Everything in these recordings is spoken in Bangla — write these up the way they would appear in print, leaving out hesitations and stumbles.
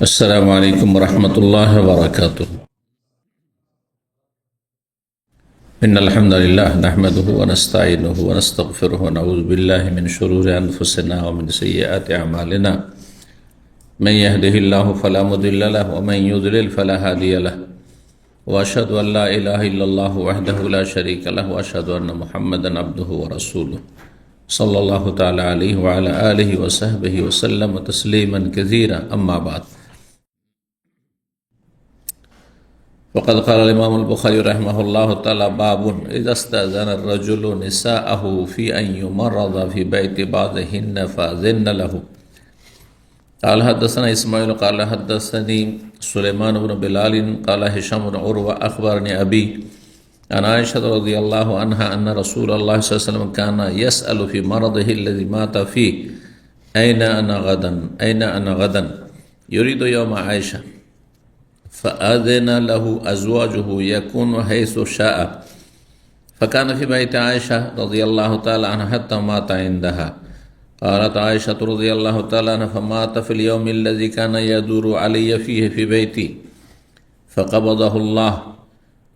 السلام عليكم ورحمة الله وبركاته. إن الحمد لله نحمده ونستعينه ونستغفره ونعوذ بالله من شرور أنفسنا ومن سيئات أعمالنا. من يهده الله فلا مضل له ومن يضلل فلا هادي له. وأشهد أن لا إله إلا الله وحده لا شريك له وأشهد أن محمدا عبده ورسوله صلى الله تعالى عليه وعلى آله وصحبه وسلم تسليما كثيرا. أما بعد، وقد قال الإمام البخاري رحمه الله تعالى: باب إذا استأذن الرجل نساءه في أن يمرض في بيت بعضهن فأذن له. قال حدثنا إسماعيل قال حدثني سليمان بن بلال قال هشام بن عروة أخبرني أبي عن عائشة رضي الله عنها أن رسول الله صلى الله عليه وسلم كان يسأل في مرضه الذي مات فيه: أين أنا غدا يريد يوم عائشة، فأذن له أزواجه يكون حيث شاء، فكان في بيت عائشة رضي الله تعالى عنها حتى مات عندها. قالت عائشة رضي الله تعالى عنها: فمات في اليوم الذي كان يدور علي فيه في بيتي، فقبضه الله،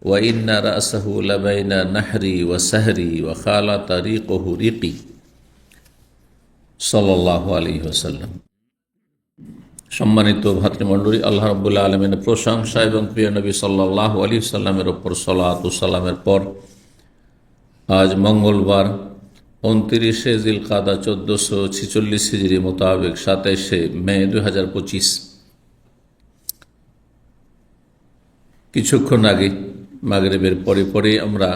وإن رأسه لبين نحري وسهري وخال طريقه ريقي صلى الله عليه وسلم। সম্মানিত ভাতৃমণ্ডলী, আল্লাহ রাব্বুল আলামিনের প্রশংসা এবং প্রিয় নবী সাল্লাল্লাহু আলাইহি সাল্লামের উপর সালাত ও সালামের পর আজ মঙ্গলবার 29শে জিলকাদা 1446 হিজরি মোতাবেক 27শে মে 2025, কিছুক্ষণ আগে মাগরিবের পরে আমরা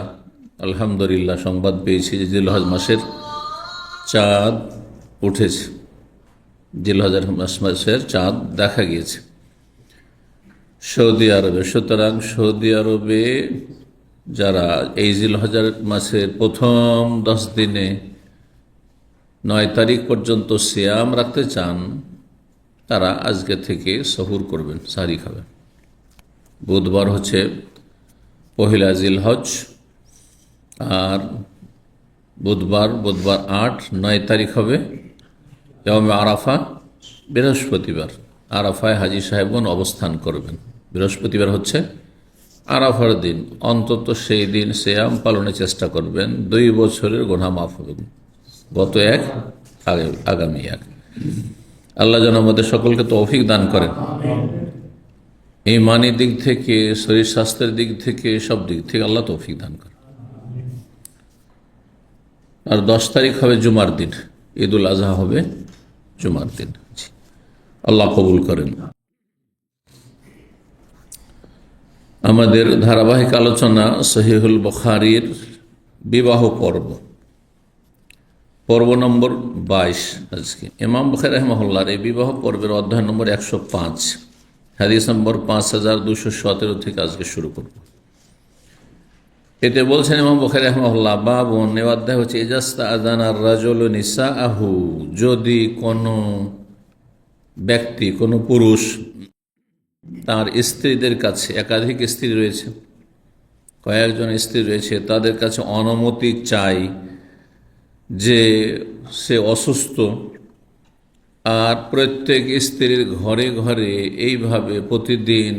আলহামদুলিল্লাহ সংবাদ পেয়েছি যে জিলহজ মাসের চাঁদ উঠেছে, জিলহজ মাসের চাঁদ দেখা গিয়েছে সৌদি আরবে। সুতরাং সৌদি আরবে যারা এই জিলহজের মাসের প্রথম 10 দিনে 9 তারিখ পর্যন্ত সিয়াম রাখতে চান, তারা আজকে থেকে সহুর করবেন, সাহরি খাবেন। বুধবার হচ্ছে পহিলা জিলহজ, আর বুধবার 8-9 তারিখ হবে ইয়মে আরাফা, বৃহস্পতিবার। আরাফায় হাজী সাহেবগণ অবস্থান করবেন। বৃহস্পতিবার হচ্ছে আরাফার দিন। অন্তত সেই দিন সিয়াম পালনের চেষ্টা করবেন, 2 বছরের গুনাহ মাফ হবে। গত এক, আগামী এক। আল্লাহ যেন আমাদের সকলকে তৌফিক দান করেন, ঈমানি দিক থেকে, শরীর স্বাস্থ্যের দিক থেকে, সব দিক থেকে আল্লাহ তৌফিক দান করেন। আর 10 তারিখ হবে জুমার দিন, ঈদুল আজহা হবে জুমার দিন। আল্লাহ কবুল করেন। আমাদের ধারাবাহিক আলোচনা সহিহুল বুখারীর বিবাহ পর্ব নম্বর 22। আজকে ইমাম বুখারী রাহিমাহুল্লাহর এই বিবাহ পর্বের অধ্যায় নম্বর 105, হাদিস নম্বর 5217 থেকে আজকে শুরু করব। এতে বলছেন ইমাম বুখারী রাহিমাহুল্লাহ: বাবুন, এই অধ্যায় হচ্ছে ইজাস্তাআযানার রাজুলু নিসাআহু, যদি কোনো ব্যক্তি, কোনো পুরুষ তার স্ত্রীদের কাছে, একাধিক স্ত্রী রয়েছে, কয়েকজন স্ত্রী রয়েছে, তাদের কাছে অনুমতি চাই যে সে অসুস্থ, আর প্রত্যেক স্ত্রীর ঘরে ঘরে এইভাবে প্রতিদিন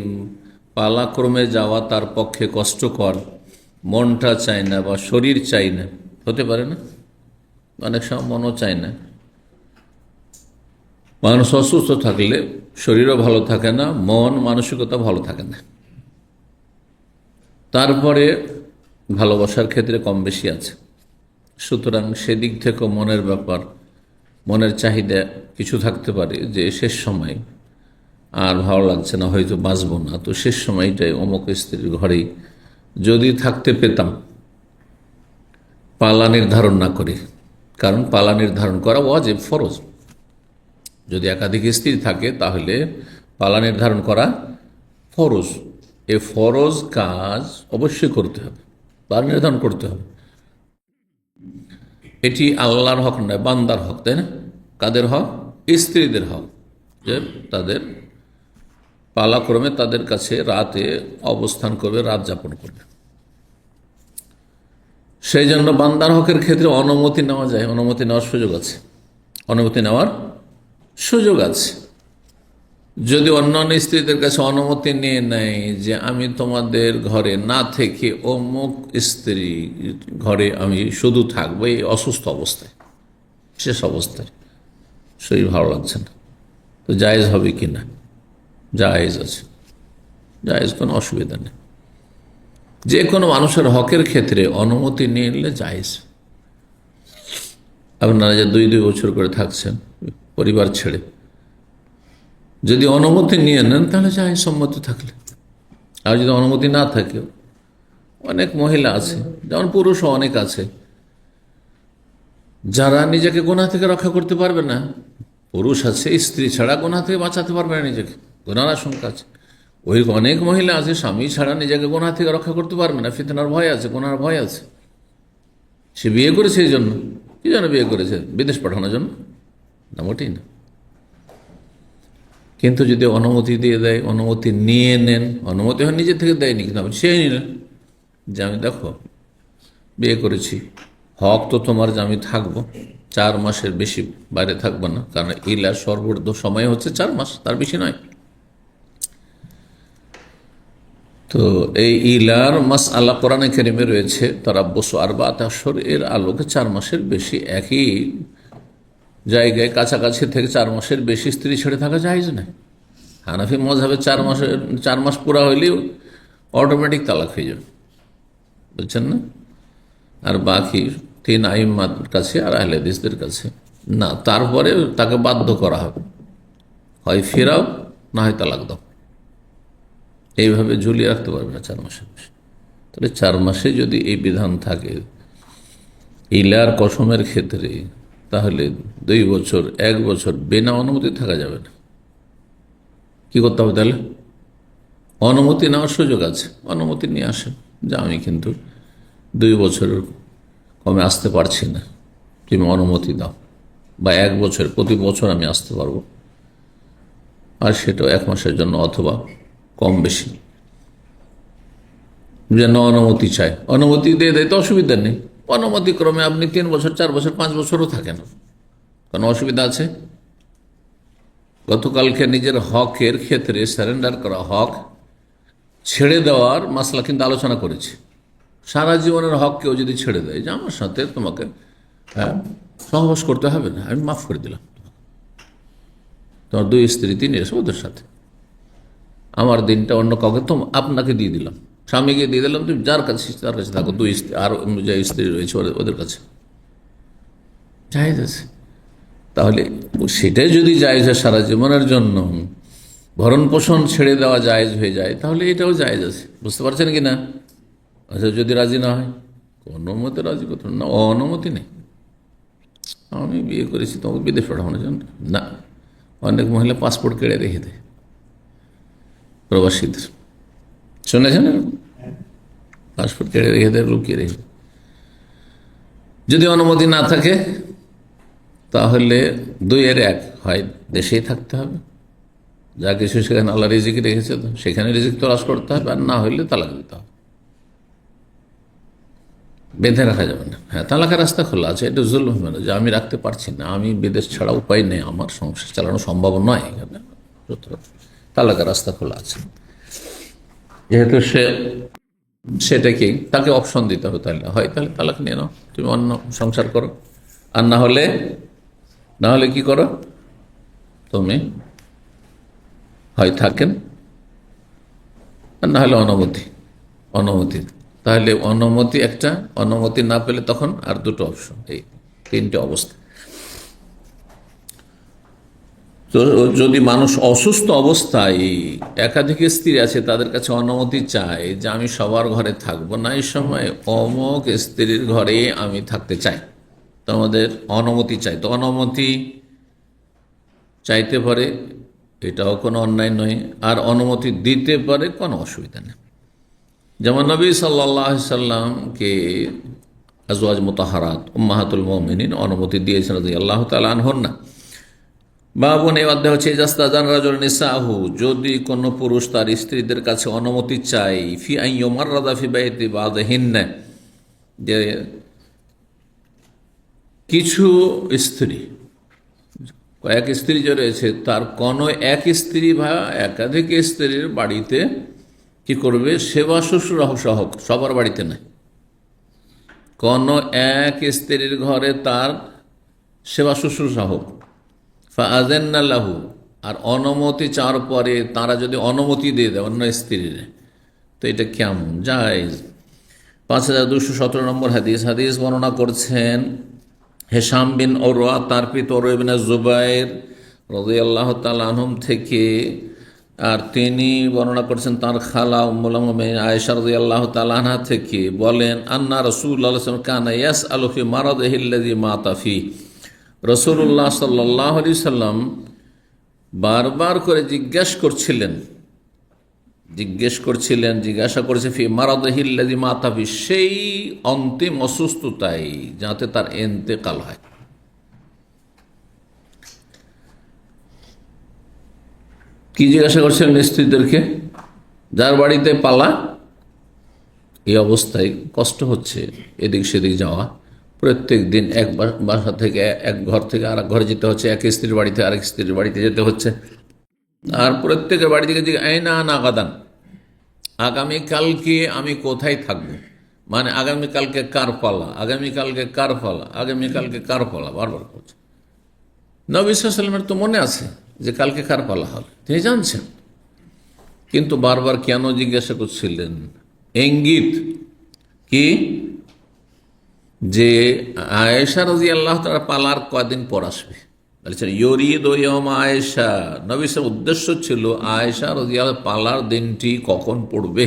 পালাক্রমে যাওয়া তার পক্ষে কষ্টকর, মনটা চায় না বা শরীর চাই না, হতে পারে না, অনেক সময় মনও চায় না। মানুষ অসুস্থ থাকলে শরীরও ভালো থাকে না, মন মানসিকতা ভালো থাকে না। তারপরে ভালোবাসার ক্ষেত্রে কম বেশি আছে। সুতরাং সেদিক থেকেও মনের ব্যাপার, মনের চাহিদা কিছু থাকতে পারে যে শেষ সময় আর ভালো লাগছে না, হয়তো বাঁচব না, তো শেষ সময়টাই অমুক স্ত্রীর ঘরেই যদি থাকতে পেতাম, পালা নির্ধারণ না করে। কারণ পালা নির্ধারণ করা ওয়াজিব, ফরজ। যদি একাধিক স্ত্রী থাকে তাহলে পালা নির্ধারণ করা ফরজ। এই ফরজ কাজ অবশ্যই করতে হবে, পালা নির্ধারণ করতে হবে। এটি আল্লাহর হক নয়, বান্দার হক, তাই না? কাদের হক? স্ত্রীদের হক, যে তাদের পালাক্রমে তাদের কাছে রাতে অবস্থান করবে, রাত যাপন করবে। সেই জন্য বান্দার হকের ক্ষেত্রে অনুমতি নেওয়া যায়, অনুমতি নেওয়ার সুযোগ আছে, অনুমতি নেওয়ার সুযোগ আছে। যদি অন্যান্য স্ত্রীদের কাছে অনুমতি নিয়ে নেয় যে আমি তোমাদের ঘরে না থেকে অমুক স্ত্রী ঘরে আমি শুধু থাকবো এই অসুস্থ অবস্থায়, শেষ অবস্থায়, শরীর ভালো লাগছে না, তো জায়েজ হবে কি না? জায়েজ আছে, জায়েজ, কোনো অসুবিধা নেই। যে কোনো মানুষের হকের ক্ষেত্রে অনুমতি নিয়ে নিলে জায়েজ। আপনারা যে 2 বছর করে থাকছেন পরিবার ছেড়ে, যদি অনুমতি নিয়ে নেন তাহলে জায়েজ, সম্মতি থাকলে। আর যদি অনুমতি না থাকে, অনেক মহিলা আছে, যেমন পুরুষও অনেক আছে, যারা নিজেকে গুনাহ থেকে রক্ষা করতে পারবে না। পুরুষ আছে স্ত্রী ছাড়া গুনাহ থেকে বাঁচাতে পারবে না নিজেকে, গুনার আশঙ্কা আছে। ওই অনেক মহিলা আছে স্বামী ছাড়া নিজেকে গুনাহ থেকে রক্ষা করতে পারবে না, ফিতনার ভয় আছে, গুনার ভয় আছে। সে বিয়ে করেছে এই জন্য। কি জন্য বিয়ে করেছে? বিদেশ পাঠানোর জন্য? না, মোটেই না। কিন্তু যদি অনুমতি দিয়ে দেয়, অনুমতি নিয়ে নেন, অনুমতি হয় নিজে থেকে দেয়নি, কিন্তু আপনি সে নিলেন যে আমি দেখো বিয়ে করেছি, হক তো তোমার যে আমি থাকবো 4 মাসের বেশি বাইরে থাকবো না, কারণ ইলার সর্বোচ্চ সময় হচ্ছে 4 মাস, তার বেশি নয়। তো এই ইলার মাসআলা কোরআনে কারিমে রয়েছে, তারাব্বুসু আরবাআত আশহুর, এর আলোকে 4 মাসের বেশি একই জায়গায় কাছাকাছি থেকে 4 মাসের বেশি স্ত্রী ছেড়ে থাকা জায়েজ নয়। হানাফি মযহাবে 4 মাস পুরা হইলেও অটোমেটিক তালাক হয়ে যাবে, বুঝছেন না? আর বাকি 3 আইম্মার কাছে আর আহলে হাদিসদের কাছে না, তারপরে তাকে বাধ্য করা হবে, হয় ফেরাও না হয় তালাক দাও। এইভাবে ঝুলিয়ে রাখতে পারবে না 4 মাসের বেশি। তাহলে 4 মাসে যদি এই বিধান থাকে ইলার কসমের ক্ষেত্রে, তাহলে 2 বছর 1 বছর বিনা অনুমতি থাকা যাবে না। কি করতে হবে তাহলে? অনুমতি নেওয়ার সুযোগ আছে, অনুমতি নিয়ে আসেন যে আমি কিন্তু 2 বছরের কমে আসতে পারছি না, তুমি অনুমতি দাও, বা 1 বছর, প্রতি বছর আমি আসতে পারবো, আর সেটাও 1 মাসের জন্য অথবা কম বেশি। যেন অনুমতি চায়, অনুমতি দিয়ে দেয় তো অসুবিধা নেই। অনুমতি ক্রমে আপনি 3 বছর 4 বছর 5 বছরও থাকেন, কোনো অসুবিধা আছে? গতকালকে নিজের হকের ক্ষেত্রে সারেন্ডার করা, হক ছেড়ে দেওয়ার মাসলা কিন্তু আলোচনা করেছে। সারা জীবনের হক কেউ যদি ছেড়ে দেয় যে আমার সাথে তোমাকে সহবাস করতে হবে না, আমি মাফ করে দিলাম, তোমার 2 স্ত্রী 3 এসে ওদের সাথে, আমার দিনটা অন্য কাউকে আপনাকে দিয়ে দিলাম, স্বামীকে দিয়ে দিলাম, তুমি যার কাছে তার কাছে থাকো, 2 স্ত্রী আর যে স্ত্রী রয়েছে ওদের কাছে জায়েজ আছে। তাহলে সেটাই যদি জায়েজ হয়, সারা জীবনের জন্য ভরণ পোষণ ছেড়ে দেওয়া জায়েজ হয়ে যায়, তাহলে এটাও জায়েজ আছে। বুঝতে পারছেন কি না? আচ্ছা, যদি রাজি না হয়, কোনো মতে রাজি করতে না, অনুমতি নেই, আমি বিয়ে করেছি তোমাকে বিদেশ পাঠানোর জন্য না। অনেক মহিলা পাসপোর্ট কেড়ে রেখে দেয় প্রবাসীদের, শুনেছেন? পাসপোর্ট কেড়ে রেখে দেয়, লুকিয়ে রেখে। যদি অনুমতি না থাকে তাহলে 2 এর 1, হয় দেশেই থাকতে হবে, যা কিছু সেখানে আল্লাহ রিজিক রেখেছে তো সেখানে রিজিক তলাশ করতে হবে, আর না হইলে তালাক দিতে হবে, বেঁধে রাখা যাবে না। হ্যাঁ, তালাকের রাস্তা খোলা আছে, এটা জুলুম হবে না যে আমি রাখতে পারছি না, আমি বিদেশ ছাড়া উপায় নেই, আমার সংসার চালানো সম্ভব নয়, এখানে তালাকের রাস্তা খোলা আছে। যেহেতু সেটাকেই তাকে অপশন দিতে হবে, তাহলে হয় তাহলে তালাক নিয়ে নাও, তুমি অন্য সংসার করো, আর না হলে কি করো, তুমি হয় থাকেন, আর না হলে অনুমতি। তাহলে অনুমতি একটা, অনুমতি না পেলে তখন আর 2টো অপশন, এই 3টে অবস্থা। তো যদি মানুষ অসুস্থ অবস্থায় একাধিক স্ত্রী আছে, তাদের কাছে অনুমতি চায় যে আমি সবার ঘরে থাকবো না, এই সময় অমুক স্ত্রীর ঘরে আমি থাকতে চাই, তো আমাদের অনুমতি চাই, তো অনুমতি চাইতে পারে, এটাও কোনো অন্যায় নয়, আর অনুমতি দিতে পারে, কোনো অসুবিধা নেই। যেমন নবী সাল্লাল্লাহু আলাইহি সাল্লামকে আজওয়াজ মুতাহহারাত উম্মাহাতুল মুমিনিন অনুমতি দিয়েছেন রাদিয়াল্লাহু তাআলা আনহুন্না। বাবুন, এই অধ্যায় হচ্ছে ইজাস্তাযান রাজুলুন নিসাহু, যদি কোনো পুরুষ তার স্ত্রীদের কাছে অনুমতি চায়, ফি আন ইউমাররাদা ফি বাইতি বাযহিন্না, যে কিছু স্ত্রী, কয়েক স্ত্রী যে রয়েছে তার কোনো এক স্ত্রী বা একাধিক স্ত্রীর বাড়িতে কি করবে, সেবা শুশ্রূষা সহ, সবার বাড়িতে নয়, কোনো এক স্ত্রীর ঘরে তার সেবা শুশ্রূষা হোক। ফাআযান্না লাহু, আর অনুমতি চাওয়ার পরে তারা যদি অনুমতি দিয়ে দেয় অন্য স্ত্রীর, তো এটা কেমন জায়েজ। 5217 নম্বর হাদিস। হাদিস বর্ণনা করছেন হেশাম বিন ওরওয়া, তার পিতা ওরওয়া ইবনে জুবাইর রাদিয়াল্লাহু তাআলা আনহুম থেকে, আর তিনি বর্ণনা করছেন তার খালা উম্মুল মুমিনিন আয়েশা রাদিয়াল্লাহু তাআলা আনহা থেকে, বলেন আন্না রাসূলুল্লাহ সাল্লাল্লাহু আলাইহি ওয়াসাল্লাম কানা ইয়াসআলু ফি মারাদিহি আল্লাযী মাতা ফি। রাসূলুল্লাহ সাল্লাল্লাহু আলাইহি ওয়াসাল্লাম বারবার করে জিজ্ঞাসা করেছে ফি মারাদিহি আল্লাযী মাতা ফি, সেই অন্তিম অসুস্থতায় যাতে তার ইন্তেকাল হয়। কি জিজ্ঞাসা করছিলেন স্ত্রীদেরকে? যার বাড়িতে পালা, এই অবস্থায় কষ্ট হচ্ছে এদিক সেদিক যাওয়া, প্রত্যেক দিন এক বাসা থেকে এক ঘর থেকে আর এক ঘরে যেতে হচ্ছে, এক স্ত্রীর বাড়িতে আরেক স্ত্রীর বাড়িতে যেতে হচ্ছে, আর প্রত্যেকের বাড়ি থেকে আইনা না গাদান, আগামীকালকে আমি কোথায় থাকবো, মানে আগামীকালকে কার পালা, আগামীকালকে কার পালা, আগামীকালকে কার পালা, বারবার করছে। নবী সাল্লাল্লাহু আলাইহি ওয়াসাল্লামের তো মনে আছে যে কালকে কার পালা হবে, তিনি জানছেন, কিন্তু বারবার কেন জিজ্ঞাসা করছিলেন? ইঙ্গিত কি যে আয়েশা রাদিয়াল্লাহু তাআলা পালার কদিন পর আসবে। বলেছেন ইউরিদু ইয়াওমা আয়েশা, নবী সাল্লাল্লাহু উদ্দেশ্য ছিল আয়েশা রাদিয়াল্লাহু পালার দিনটি কখন পড়বে,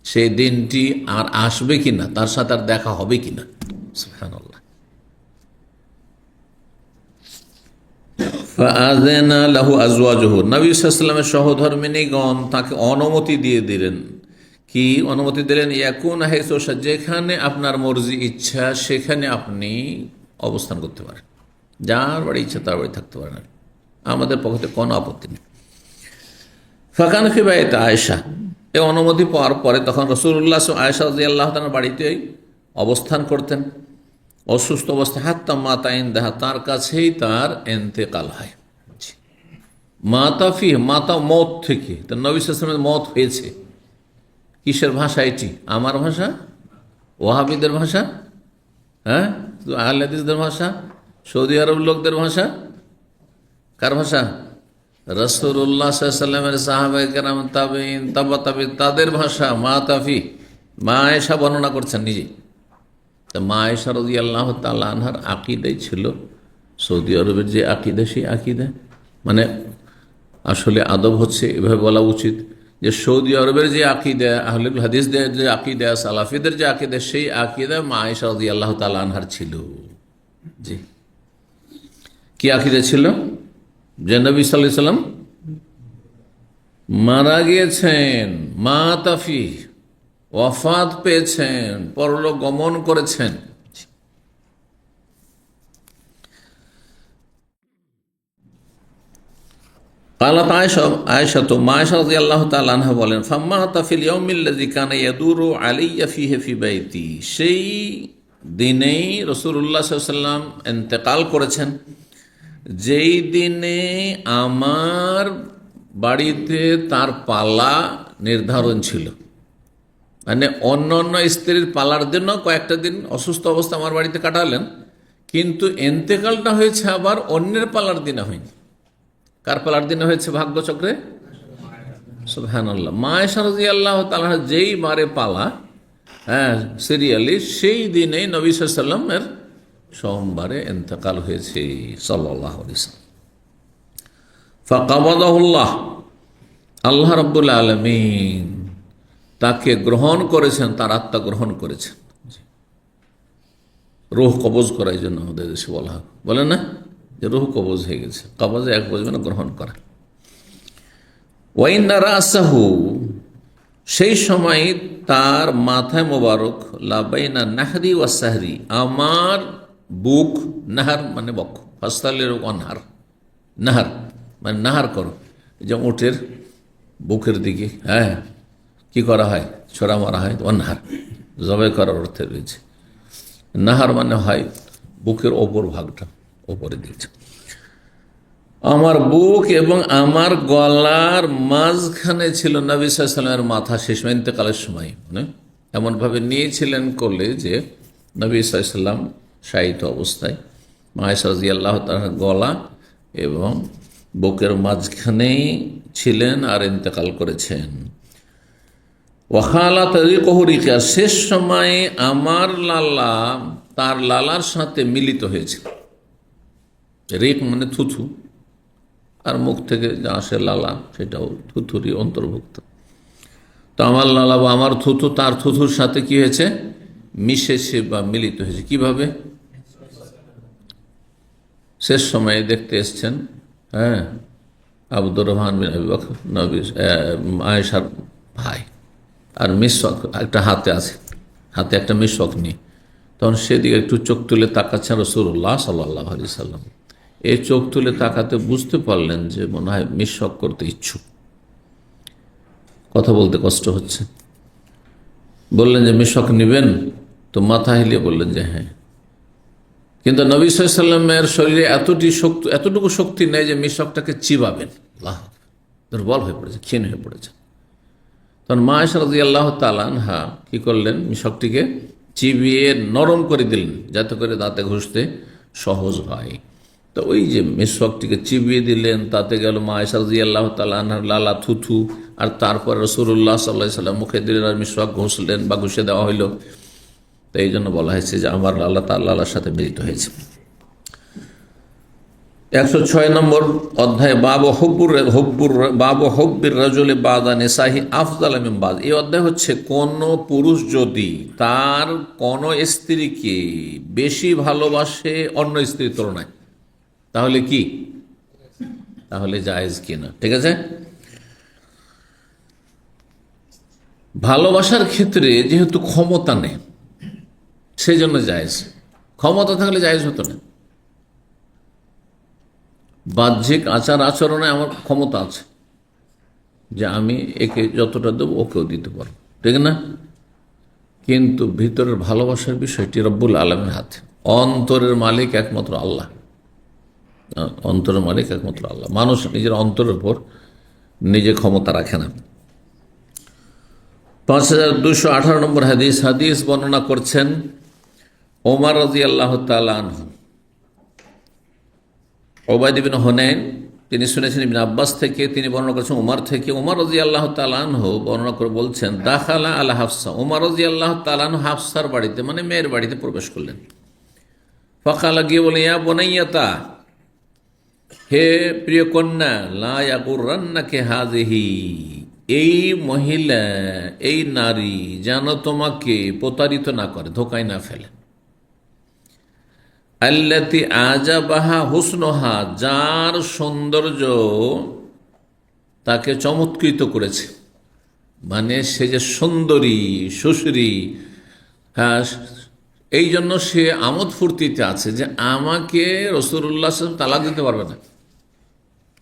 সেই দিনটি আর আসবে কিনা, তার সাথে আর দেখা হবে কিনা। সুবহানাল্লাহ। ফাআযানা লাহু আজওয়াজুহু, নবী সাল্লাল্লাহু আলাইহি ওয়াসাল্লামের সহধর্মিণীগণ তাকে অনুমতি দিয়ে দিলেন। কি অনুমতি দিলেন? ইয়াকুন হাইসু, যেখানে আপনার মর্জি ইচ্ছা সেখানে আপনি অবস্থান করতে পারেন, যার বাড়ি ইচ্ছা তার বাড়ি থাকতে পারেন, আমাদের পক্ষে কোনো আপত্তি নেই। ফাকান ফি বাইতি আয়েশা, এই অনুমতি পাওয়ার পরে তখন রাসূলুল্লাহ আয়েশা রাদিয়াল্লাহু তাআলার বাড়িতেই অবস্থান করতেন অসুস্থ অবস্থা, হাত্তা মাতা ইনদাহা, তার কাছেই তার ইন্তেকাল হয়। মাতা ফি, মাতা মত থেকে, তার নবী সাল্লাল্লাহু আলাইহি ওয়াসাল্লামের মত হয়েছে। কিসের ভাষা এটি? আমার ভাষা, ওয়াহাবিদের ভাষা, হ্যাঁ, আহলে হাদিসদের ভাষা, সৌদি আরব লোকদের ভাষা, কার ভাষা? রাসূলুল্লাহ সাল্লাল্লাহু আলাইহি ওয়াসাল্লামের সাহাবায়ে কেরাম, তাবেঈন, তাবা তাবেঈন, তাদের ভাষা। মাতা ফি, মা আয়েশা বর্ণনা করছেন নিজে। তা মা আয়েশা রাদিয়াল্লাহু তাআলা আনহার আকীদাই ছিল সৌদি আরবের যে আকীদা, সেই আকীদা, মানে আসলে আদব হচ্ছে এভাবে বলা উচিত যে সৌদি আরবের যে আকীদা, আহলে হাদিসদের যে আকীদা, সালাফিদের যে আকীদা, সেই আকীদা মা আয়েশা রাদিয়াল্লাহু তাআলা আনহার ছিল। জি, কি আকীদা ছিল? যে নবী সাল্লাল্লাহু আলাইহি ওয়াসাল্লাম মারা গিয়েছেন, মাতা ফি, ওয়াফাত পেয়েছেন, পরলোক গমন করেছেন। قالت عائشة তো মা আয়েশা রাদিয়াল্লাহু তাআলা আনহা বলেন, ফাম্মাতা ফিল ইয়াউমিল্লাযী কানা ইয়াদুরু আলাইয়া ফিহি ফি বাইতি, সেই দিনেই রাসূলুল্লাহ সাল্লাল্লাহু আলাইহি ওয়াসাল্লাম ইন্তেকাল করেছেন, যেই দিনে আমার বাড়িতে তার পালা নির্ধারণ ছিল। মানে অন্য অন্য স্ত্রীর পালার জন্য কয়েকটা দিন অসুস্থ অবস্থা আমার বাড়িতে কাটালেন, কিন্তু ইন্তেকালটা হয়েছে আবার অন্যের পালার দিনে হয়নি। কার পালার দিনে হয়েছে? ভাগ্যচক্রে। সুবহানাল্লাহ। মা আয়েশা রাদিয়াল্লাহু তাআলা যেই বারে পালা, হ্যাঁ, সিরিয়ালি, সেই দিনেই নবী সাল্লাল্লাহু আলাইহি ওয়াসাল্লামের সোমবারে ইন্তেকাল হয়েছে সাল্লাল্লাহু আলাইহি ওয়াসাল্লাম। ফাকাবাদাহুল্লাহ, আল্লাহ রাব্বুল আলামিন তাকে গ্রহণ করেছেন, তার আত্মা গ্রহণ করেছেন। রূহ কবজ করার জন্য আমাদের দেশে বলা হয়, বলে না যে রূহ কবজ হয়ে গেছে। কবজে এক বলবে না, গ্রহণ করা। ওয়াইন্না রাসাহু, সেই সময় তার মাথায় মোবারক, লাবাইনা নাহরি ওয়া সাহরি, আমার বুক, নাহার মানে বক্ষ, ফাস্তালের অনহার, নাহার মানে নাহার করো, যে উটের বুকের দিকে, হ্যাঁ, কি করা হয়? ছোড়া মারা হয়, অনহার জবাই করার অর্থে রয়েছে। নাহার মানে হয় বুকের ওপর ভাগটা, ওপরে দিয়েছে। আমার বুক এবং আমার গলার মাঝখানে ছিল নবী সাল্লাল্লাহু আলাইহি ওয়াসাল্লামের মাথা শেষ ইন্তেকালের সময়, মানে এমনভাবে নিয়েছিলেন করলে যে নবী সাল্লাল্লাহু আলাইহি ওয়াসাল্লাম শায়িত অবস্থায় আয়েশা রাদিয়াল্লাহু তাআলার গলা এবং বুকের মাঝখানেই ছিলেন আর ইন্তেকাল করেছেন। ওয়াখালা তরিকহরিকা, শেষ সময়ে আমার লালা তার লালার সাথে মিলিত হয়েছে। রিক মানে থুথু, আর মুখ থেকে যা আসে লালা সেটাও থুথুরই অন্তর্ভুক্ত। তো আমার লালা বা আমার থুথু তার থুথুর সাথে কি হয়েছে, মিশেছে বা মিলিত হয়েছে। কিভাবে? শেষ সময়ে দেখতে এসছেন, হ্যাঁ, আব্দুর রহমান বিন আবি বকর নবী আয়েশার ভাই, আর মিসওয়াক একটা হাতে আছে, হাতে একটা মিসওয়াক নিয়ে, তখন সেদিকে একটু চোখ তুলে তাকাচ্ছেন রাসূলুল্লাহ সাল্লাল্লাহু আলাইহি ওয়াসাল্লাম। এই চোখ তুলে তাকাতে বুঝতে পারলেন যে মনে হয় মিসওয়াক করতে ইচ্ছুক, কথা বলতে কষ্ট হচ্ছে। বললেন যে মিসওয়াক নেবেন? তো মাথা হিলিয়ে বললেন যে হ্যাঁ। কিন্তু নবী সাল্লাল্লাহু আলাইহি ওয়াসাল্লামের শরীরে এতটুকু শক্তি নেই যে মিসওয়াকটাকে চিবাবেন। আল্লাহ, দুর্বল হয়ে পড়েছে, ক্ষীণ হয়ে পড়েছে। তখন মা আয়েশা রাদিয়াল্লাহু তাআলা আনহা কি করলেন, মিসওয়াকটিকে চিবিয়ে নরম করে দিলেন যাতে করে দাঁতে ঘষতে সহজ হয়। তো ওই যে মিসওয়াকটিকে চিবিয়ে দিলেন, তাতে গেল মা আয়েশা রাদিয়াল্লাহু তাআলা আনহার লালা থুথু, আর তারপর রাসূলুল্লাহ সাল্লাল্লাহু আলাইহি ওয়াসাল্লাম মুখে দিলেন আর মিসওয়াক ঘষলেন বা ঘষে দেওয়া হইল। তো এই জন্য বলা হয়েছে যে আমার লালা তার লালার সাথে মিলিত হয়েছে। 106 নম্বর অধ্যায় বাবু হব্বির রাজুলি বাদা নিসাহি আফদাল মিন বাদ। এই অধ্যায় হচ্ছে কোন পুরুষ যদি তার কোন স্ত্রীকে বেশি ভালোবাসে অন্য স্ত্রীর তুলনায়, তাহলে কি, তাহলে জায়েজ কিনা। ঠিক আছে, ভালোবাসার ক্ষেত্রে যেহেতু ক্ষমতা নেই সেই জন্য জায়েজ, ক্ষমতা থাকলে জায়েজ হতো না। বাহ্যিক আচার আচরণে আমার ক্ষমতা আছে যে আমি একে যতটা দেবো ওকেও দিতে পারবো, ঠিক না? কিন্তু ভিতরের ভালোবাসার বিষয়টি রব্বুল আলামিনের হাতে। অন্তরের মালিক একমাত্র আল্লাহ, অন্তরের মালিক একমাত্র আল্লাহ। মানুষ নিজের অন্তরের উপর নিজে ক্ষমতা রাখে না। 5218 নম্বর হাদিস বর্ণনা করছেন ওমর রাদিয়াল্লাহু তাআলা আনহু। ওবায়দ ইবনে হুনাইন তিনি শুনেছেন ইবনে আব্বাস থেকে, তিনি বর্ণনা করেছেন ওমর থেকে। ওমর রাদিয়াল্লাহু তাআলা আনহু বর্ণনা করে বলছেন, দাখালা আলা হাফসা, ওমর রাদিয়াল্লাহু তাআলা আনহু হাফসার বাড়িতে মানে মেয়ের বাড়িতে প্রবেশ করলেন। ফাকালা, গিয়ে বলে, ইয়া বুনাইয়াতা, হে প্রিয় কন্যা, লা ইয়াগুররান্নাকা হাযিহি, এই মহিলা, এই নারী যেন তোমাকে প্রতারিত না করে, ধোকায় না ফেলে। আল্লাতি আজাবাহা হুসনুহা, যার সৌন্দর্য তাকে চমৎকৃত করেছে, মানে সে যে সুন্দরী সুশ্রী, হ্যাঁ, এই জন্য সে আমোদ ফুর্তিতে আছে যে আমাকে রাসূলুল্লাহ সাল্লাল্লাহু আলাইহি ওয়াসাল্লাম তালাক দিতে পারবে না,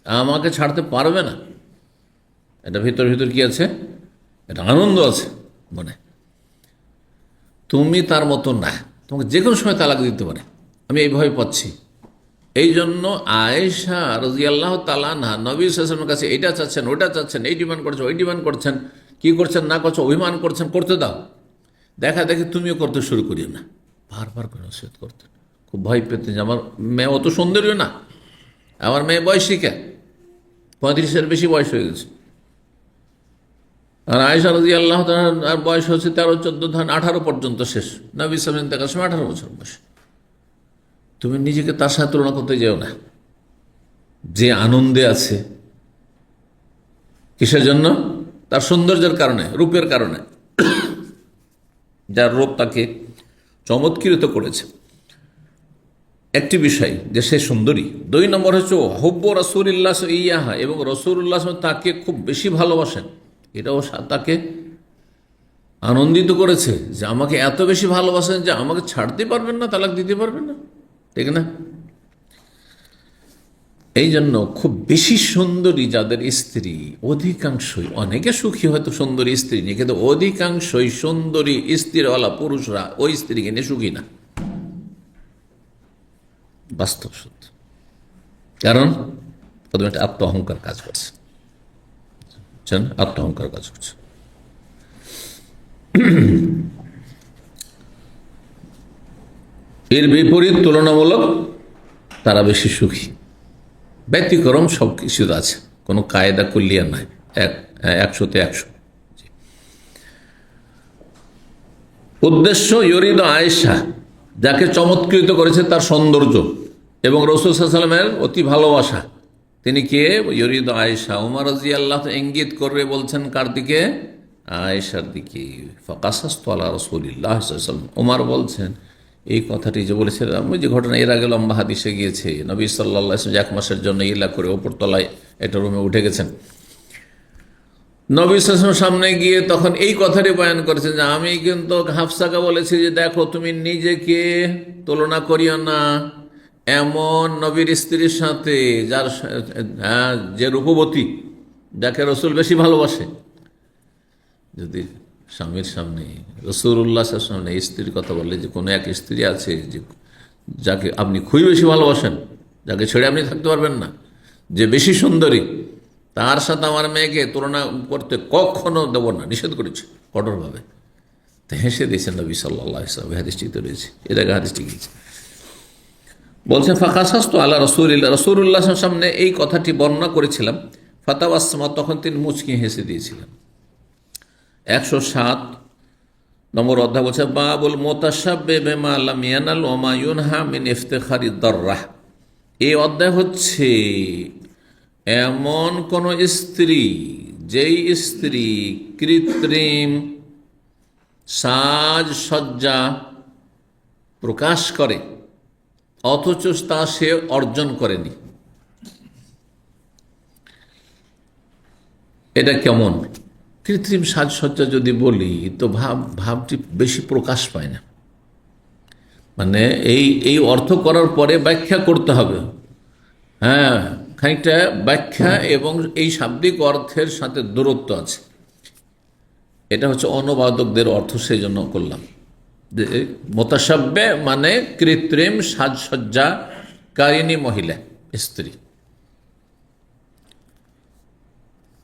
আমাকে ছাড়তে পারবে না। এটা ভিতর ভিতর কি আছে, এটা আনন্দ আছে মনে। তুমি তার মতো না, তোমাকে যে কোনো সময় তালাক দিতে পারে, আমি এই ভয় পাচ্ছি। এই জন্য আয়েশা রাদিয়াল্লাহু তাআলা আনহা নবী সাল্লাল্লাহু আলাইহি ওয়াসাল্লামের কাছে এটা চাচ্ছেন, ওটা চাচ্ছেন, এই ডিমান্ড করছেন, ওই ডিমান্ড করছেন, কি করছেন না করছেন, অভিমান করছেন, করতে দাও, দেখা দেখি তুমিও করতে শুরু করিও না, বারবার করে নসিহত করতেন। খুব ভয় পেতেন যে আমার মেয়ে অত সুন্দরীও না, আমার মেয়ে বয়সিকা, 35-এর বেশি বয়স হয়ে গেছে। আর আয়েশা রাদিয়াল্লাহু তাআলার বয়স হচ্ছে 13-14 18 পর্যন্ত শেষ, নবী সাল্লাল্লাহু আলাইহি ওয়াসাল্লামের সময় 18 বছর বয়স। তুমি নিজেকে তার সাথে তুলনা করতে যেও না। যে আনন্দে আছে কিসের জন্য? তার সৌন্দর্যের কারণে, রূপের কারণে, যার রূপ তাকে চমৎকৃত করেছে। একটি বিষয় যে সে সুন্দরী। 2 নম্বর হচ্ছে হুব্বু রাসূলিল্লাহ ইয়াহা, এবং রাসূলুল্লাহ তাকে খুব বেশি ভালোবাসেন, এটাও তাকে আনন্দিত করেছে যে আমাকে এত বেশি ভালোবাসেন যে আমাকে ছাড়তে পারবেন না, তালাক দিতে পারবেন না, ঠিক না? এই জন্য খুব বেশি সুন্দরী যাদের স্ত্রী, অধিকাংশই, অনেকে সুখী হয়তো সুন্দরী স্ত্রী নিয়ে, কিন্তু অধিকাংশই সুন্দরী স্ত্রীওয়ালা পুরুষরা ওই স্ত্রীকে নিয়ে সুখী না, বাস্তব সত্য। কারণ প্রথমে একটা আত্ম অহংকার কাজ করছে, বুঝছেন, আত্ম অহংকার কাজ করছে। এর বিপরীত তুলনামূলক তারা বেশি সুখী। ব্যতিক্রম সব কিছু আছে, কোনো কায়দা কুল্লিয়া নাই, 100-তে 100। উদ্দেশ্য ইউরিদ আয়েশা, যাকে চমৎকৃত করেছে তার সৌন্দর্য এবং রাসূল সাল্লাল্লাহু আলাইহি ওয়াসাল্লামের অতি ভালোবাসা। তিনি কে? ইউরিদ আয়েশা। ওমর রাদিয়াল্লাহু ইঙ্গিত করবে, বলছেন কার দিকে? আয়েশার দিকে। ফাকাসাসতু আলা রাসূলিল্লাহ সাল্লাল্লাহু আলাইহি ওয়াসাল্লাম। ওমর বলছেন, এই কথাটি যে বলেছিলাম, ওই যে ঘটনা এর আগে লম্বা হাদিসে গিয়েছে, নবী সাল্লাল্লাহু আলাইহি ওয়াসাল্লাম 1 মাসের জন্য ইলা করে ওপর তলায় একটা রুমে উঠে গেছেন। নবী সাল্লাল্লাহু আলাইহি ওয়াসাল্লাম সামনে গিয়ে তখন এই কথাটি বয়ান করেছেন যে আমি কিন্তু হাফসাকে বলেছি যে দেখো তুমি নিজেকে তুলনা করিও না এমন নবীর স্ত্রীর সাথে যার যে রূপবতী, যাকে রসুল বেশি ভালোবাসে। যদি স্বামীর সামনে, রাসূলুল্লাহ সাল্লাল্লাহু আলাইহি ওয়াসাল্লাম সামনে স্ত্রীর কথা বললে, যে কোনো এক স্ত্রী আছে যে যাকে আপনি খুবই বেশি ভালোবাসেন, যাকে ছেড়ে আপনি থাকতে পারবেন না, যে বেশি সুন্দরী, তার সাথে আমার মেয়েকে তুলনা করতে কখনো দেব না, নিষেধ করেছে কঠোরভাবে। তো হেসে দিয়েছেন নবী সাল্লাল্লাহু আলাইহি ওয়াসাল্লাম। হাদিসটি তো রয়েছে, এর আগে হাদিসটি গিয়েছে। বলছেন ফাকাসাসতু আলা রাসূলিল্লাহ, রাসূলুল্লাহ সামনে এই কথাটি বর্ণনা করেছিলাম। ফাতাবাসসামা, তখন তিনি মুচকি হেসে দিয়েছিলেন। 107 নম্বর অধ্যায় বলছে বাবুল মুতাশাব্বিহ বিমা লাম ইয়ানাল ওয়া মা ইউনহা মিন ইফতিখারি দাররাহ। এই অধ্যায় হচ্ছে এমন কোন স্ত্রী, যেই স্ত্রী কৃত্রিম সাজসজ্জা প্রকাশ করে অথচ তা সে অর্জন করেনি। এটা কেমন? কৃত্রিম সাজসজ্জা যদি বলি তো ভাবটি বেশি প্রকাশ পায় না, মানে এই অর্থ করার পরে ব্যাখ্যা করতে হবে। হ্যাঁ, খানিকটা ব্যাখ্যা এবং এই শাব্দিক অর্থের সাথে দূরত্ব আছে। এটা হচ্ছে অনুবাদকদের অর্থ, সেই জন্য করলাম যে মুতাশাব্বিহ মানে কৃত্রিম সাজসজ্জাকারিণী মহিলা, স্ত্রী,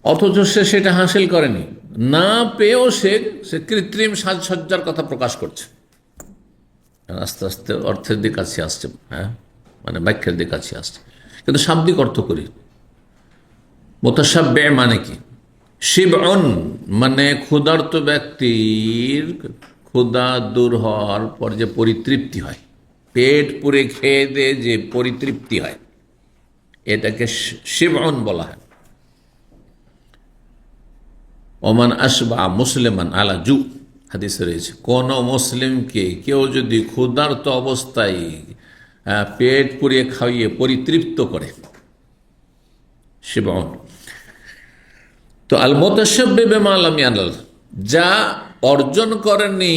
অথচ সে সেটা হাসিল করেনি, না পেয়েও সে কৃত্রিম সাজসজ্জার কথা প্রকাশ করছে। আস্তে আস্তে অর্থের দিক কাছে আসছে, হ্যাঁ, মানে ব্যাখ্যার দিক কাছে আসছে। কিন্তু শাব্দিক অর্থ করি, মুতাশাব্বিহ মানে কি? শিবউন মানে ক্ষুধার্ত ব্যক্তির ক্ষুধা দূর হওয়ার পর যে পরিতৃপ্তি হয়, পেট পুরে খেয়ে দিয়ে যে পরিতৃপ্তি হয়, এটাকে শিবউন বলা হয়। ওমান আসবা মুসলিমান আলা জু, হাদিসে রয়েছে, কোন মুসলিমকে কেউ যদি ক্ষুধার্ত অবস্থায় পেট পুড়িয়ে খাইয়ে পরিতৃপ্ত করে, শিবউন। তো আল মুতাশাব্বিহ বিমা লাম ইয়ানাল, যা অর্জন করেনি,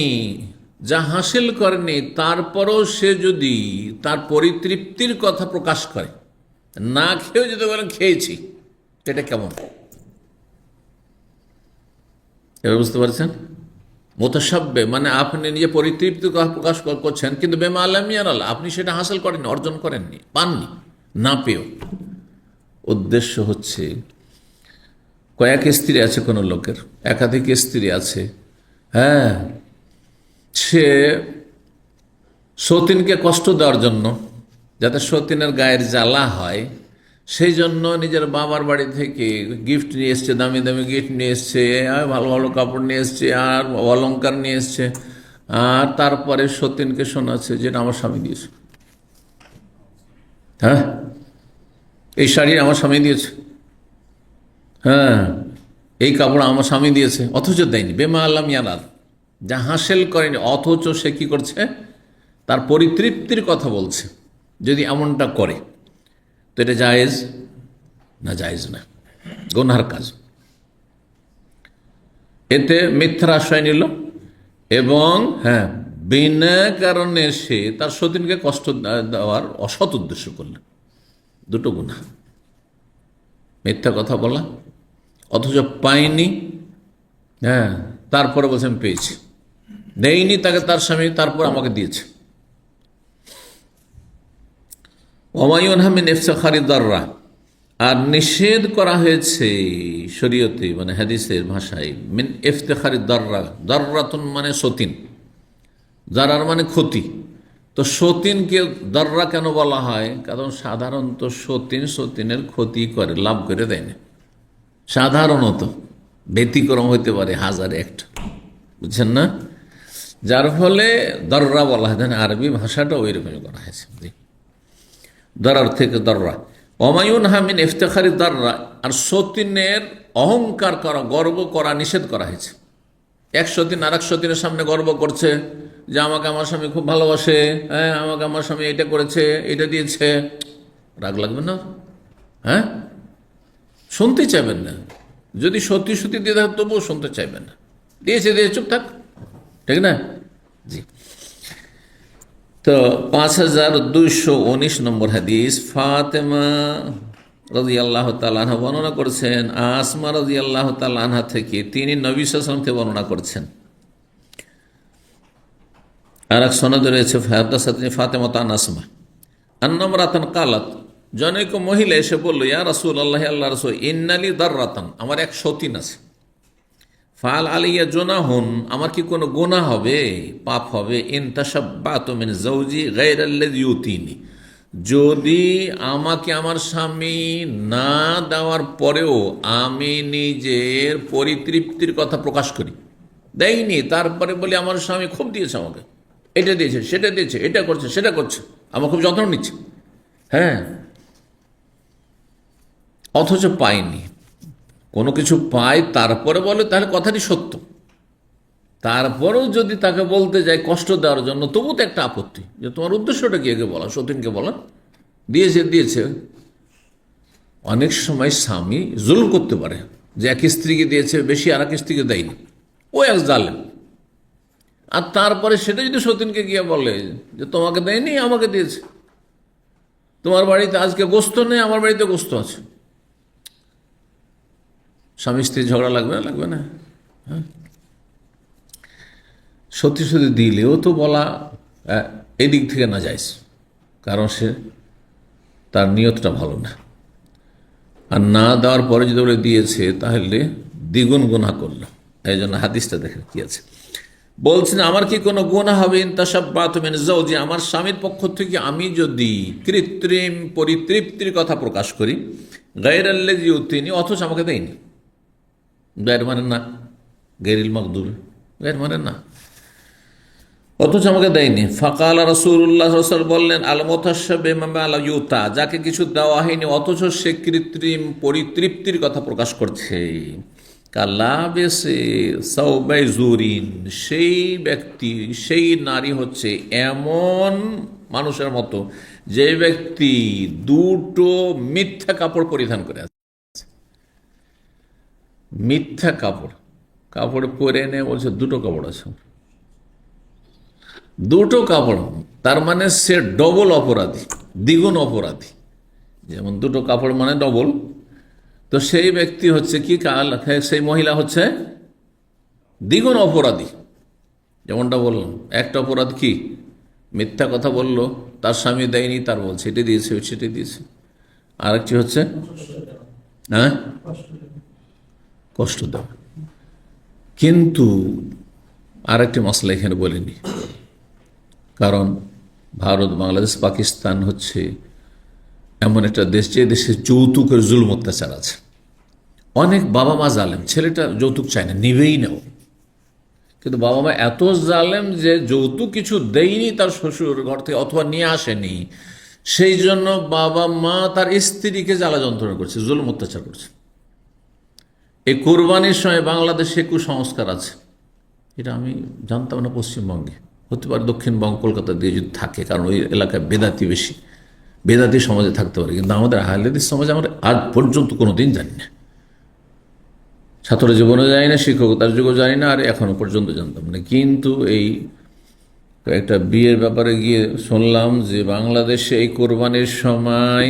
যা হাসিল করেনি, তারপরও সে যদি তার পরিতৃপ্তির কথা প্রকাশ করে, না খেয়েও যদি বলেন খেয়েছি, এটা কেমন? এবার বুঝতে পারছেন? মুতাশাব্বিহ মানে আপনি নিজে পরিতৃপ্তি প্রকাশ করছেন, কিন্তু বিমা লাম ইয়ানাল, আপনি সেটা হাসিল করেননি, অর্জন করেননি, পাননি, না পেয়েও। উদ্দেশ্য হচ্ছে কয়েক স্ত্রী আছে কোনো লোকের, একাধিক স্ত্রী আছে, হ্যাঁ, সে সতীনকে কষ্ট দেওয়ার জন্য, যাতে সতীনের গায়ের জ্বালা হয়, সেই জন্য নিজের বাবার বাড়ি থেকে গিফট নিয়ে এসছে, দামি দামি গিফট নিয়ে এসছে, আর ভালো ভালো কাপড় নিয়ে এসছে, আর অলংকার নিয়ে এসছে, আর তারপরে সতীনকে শোনাচ্ছে যেটা আমার স্বামী দিয়েছে। হ্যাঁ, এই শাড়ি আমার স্বামী দিয়েছে, হ্যাঁ, এই কাপড় আমার স্বামী দিয়েছে, অথচ দেয়নি। বিমা লাম ইয়ানাল, যা হাসিল করেনি, অথচ সে কি করছে? তার পরিতৃপ্তির কথা বলছে। যদি এমনটা করে তো এটা জায়েজ না? জায়েজ না, গুনাহর কাজ। এতে মিথ্যার আশ্রয় নিল এবং হ্যাঁ, বিনা কারণে সে তার সতীনকে কষ্ট দেওয়ার অসৎ উদ্দেশ্য করল। দুটো গুনাহ, মিথ্যা কথা বলা অথচ পাইনি, হ্যাঁ, তারপরে বলছেন পেয়েছি, দেয়নি তাকে তার স্বামী, তারপর আমাকে দিয়েছে। ওমা ইউনহা মিন ইফতিখারি দাররাহ, আর নিষেধ করা হয়েছে শরীয়তে, মানে হাদিসের ভাষায়, মিন ইফতেখারি দাররা, দাররাতুন মানে সতিন, দারার মানে ক্ষতি। তো সতিনকে দাররা কেন বলা হয়? কারণ সাধারণত সতিনের ক্ষতি করে, লাভ করে দেয় না। সাধারণত, ব্যতিক্রম হইতে পারে হাজার একটা, বুঝছেন না? যার ফলে দররা বলা হয়। আরবি ভাষাটা ওই রকমই করা হয়েছে, দরার থেকে দররা। অমায়ুন হামিন ইফতেখারি দররা, আর সতিনের অহংকার করা, গর্ব করা নিষেধ করা হয়েছে। এক সতিন আর এক সতিনের সামনে গর্ব করছে যে আমাকে আমার স্বামী খুব ভালোবাসে, হ্যাঁ আমাকে আমার স্বামী এটা করেছে, এটা দিয়েছে। রাগ লাগবে না? হ্যাঁ, শুনতে চাইবেন না। যদি সত্যি সত্যি দিয়ে থাকে তবুও শুনতে চাইবেন না। দিয়েছে দিয়ে চুপ থাক, ঠিক না? জি। তো 5219 নম্বর হাদিস, ফাতেমা রাদিয়াল্লাহু তাআলা আনহা বর্ণনা করছেন আসমা রাদিয়াল্লাহু তাআলা আনহা থেকে, তিনি নবী সাল্লাল্লাহু আলাইহি ওয়াসাল্লাম থেকে বর্ণনা করছেন। আর এক সনদে রয়েছে হাদাসাতনি ফাতেমা আন আসমা আন্না ইমরাতান কালাত, জনৈক মহিলা এসে বলল, ইয়া রাসূলুল্লাহ, আল্লাহ রাসূল, ইন্নালি দাররাতান, আমার এক সতিন আছে। ফাল আলিয়া জুনাহুন, আমার কি কোনো গুনাহ হবে, পাপ হবে? ইন তাশাব্বাতু মিন যাওজি গায়রাল্লাযী ইউতিনি, যদি আমাকে আমার স্বামী না দেওয়ার পরেও আমি নিজের পরিতৃপ্তির কথা প্রকাশ করি, দেয়নি তারপরে বলি আমার স্বামী খুব দিয়েছে আমাকে, এটা দিয়েছে সেটা দিয়েছে, এটা করছে সেটা করছে, আমার খুব যত্ন নিচ্ছে, হ্যাঁ, অথচ পাইনি। কোনো কিছু পায় তারপরে বলে তাহলে কথাটি সত্য। তারপরেও যদি তাকে বলতে যায় কষ্ট দেওয়ার জন্য, তবু তো একটা আপত্তি, যে তোমার উদ্দেশ্যটা কি, একে বলা, সতীনকে বলা, দিয়েছে দিয়েছে। অনেক সময় স্বামী জুলুম করতে পারে, যে এক স্ত্রীকে দিয়েছে বেশি, আর এক স্ত্রীকে দেয়নি, ও এক জালেম। আর তারপরে সেটা যদি সতীনকে গিয়ে বলে যে তোমাকে দেয়নি আমাকে দিয়েছে, তোমার বাড়িতে আজকে গোস্ত নেই, আমার বাড়িতে গোস্ত আছে, স্বামী স্ত্রী ঝগড়া লাগবে না? লাগবে না? হ্যাঁ, সত্যি সত্যি দিলেও তো বলা এদিক থেকে না যাইস, কারণ সে তার নিয়তটা ভালো না। আর না দেওয়ার পরে যদি বলে দিয়েছে তাহলে দ্বিগুণ গুনাহ করলো। এই জন্য হাদিসটা দেখেন কি আছে, বলছেন আমার কি কোনো গুনাহ হবে? ইনতাশাব্বাতু মিন যাওজি, আমার স্বামীর পক্ষ থেকে আমি যদি কৃত্রিম পরিতৃপ্তির কথা প্রকাশ করি, গায়রাল্লাযী ইউতিনি, অথচ আমাকে দেয়নি। গায়ের মানে না, গেরিল মকদুর, গায়ের মানে না, অথচ আমাকে দেয়নি। ফাকাল রাসূলুল্লাহ সাল্লাল্লাহু আলাইহি ওয়াসাল্লাম বললেন, আল মুতাশাব্বিহু বিমা লা ইউতা, যাকে কিছু দেওয়া হয়নি অথচ সে কৃত্রিম পরিতৃপ্তির কথা প্রকাশ করছে, কালাবেসে সাওবাই জুরিন, সেই ব্যক্তি, সেই নারী হচ্ছে এমন মানুষের মতো যে ব্যক্তি দুটো মিথ্যা কাপড় পরিধান করে আছে। মিথ্যা কাপড়, কাপড় পরে এনে বলছে দুটো কাপড় আছে, দুটো কাপড়, তার মানে সে ডবল অপরাধী, দ্বিগুণ অপরাধী। যেমন দুটো কাপড় মানে ডবল, তো সেই ব্যক্তি হচ্ছে কি, সেই মহিলা হচ্ছে দ্বিগুণ অপরাধী। যেমনটা বললাম, একটা অপরাধ কি, মিথ্যা কথা বললো, তার স্বামী দেয়নি, তার বলছে এটি দিয়েছে সেটি দিয়েছে। আরেকটি হচ্ছে হ্যাঁ কষ্ট দেওয়া। কিন্তু আরেকটি মশলা এখানে বলিনি, কারণ ভারত, বাংলাদেশ, পাকিস্তান হচ্ছে এমন একটা দেশ যে দেশে যৌতুকের জুলুম অত্যাচার আছে। অনেক বাবা মা জালেম, ছেলেটা যৌতুক চায় না, নিবেই নাও, কিন্তু বাবা মা এত জালেম যে যৌতুক কিছু দেয়নি তার শ্বশুর ঘর থেকে, অথবা নিয়ে আসেনি, সেই জন্য বাবা মা তার স্ত্রীকে জ্বালা যন্ত্রণা করছে, জুলুম অত্যাচার করছে। এই কোরবানির সময় বাংলাদেশে কুসংস্কার আছে, এটা আমি জানতাম না। পশ্চিমবঙ্গে হতে পারে, দক্ষিণবঙ্গ কলকাতা দিয়ে যদি থাকে, কারণ ওই এলাকায় বেদাতি বেশি, বেদাতি সমাজে থাকতে পারে, কিন্তু আমাদের আহলে হাদিস সমাজে আমরা আজ পর্যন্ত কোনো দিন জানি না। ছাত্র জীবনে জানি না, শিক্ষকতার যুগও জানি না, আর এখনো পর্যন্ত জানতাম না। কিন্তু এই একটা বিয়ের ব্যাপারে গিয়ে শুনলাম যে বাংলাদেশে এই কোরবানির সময়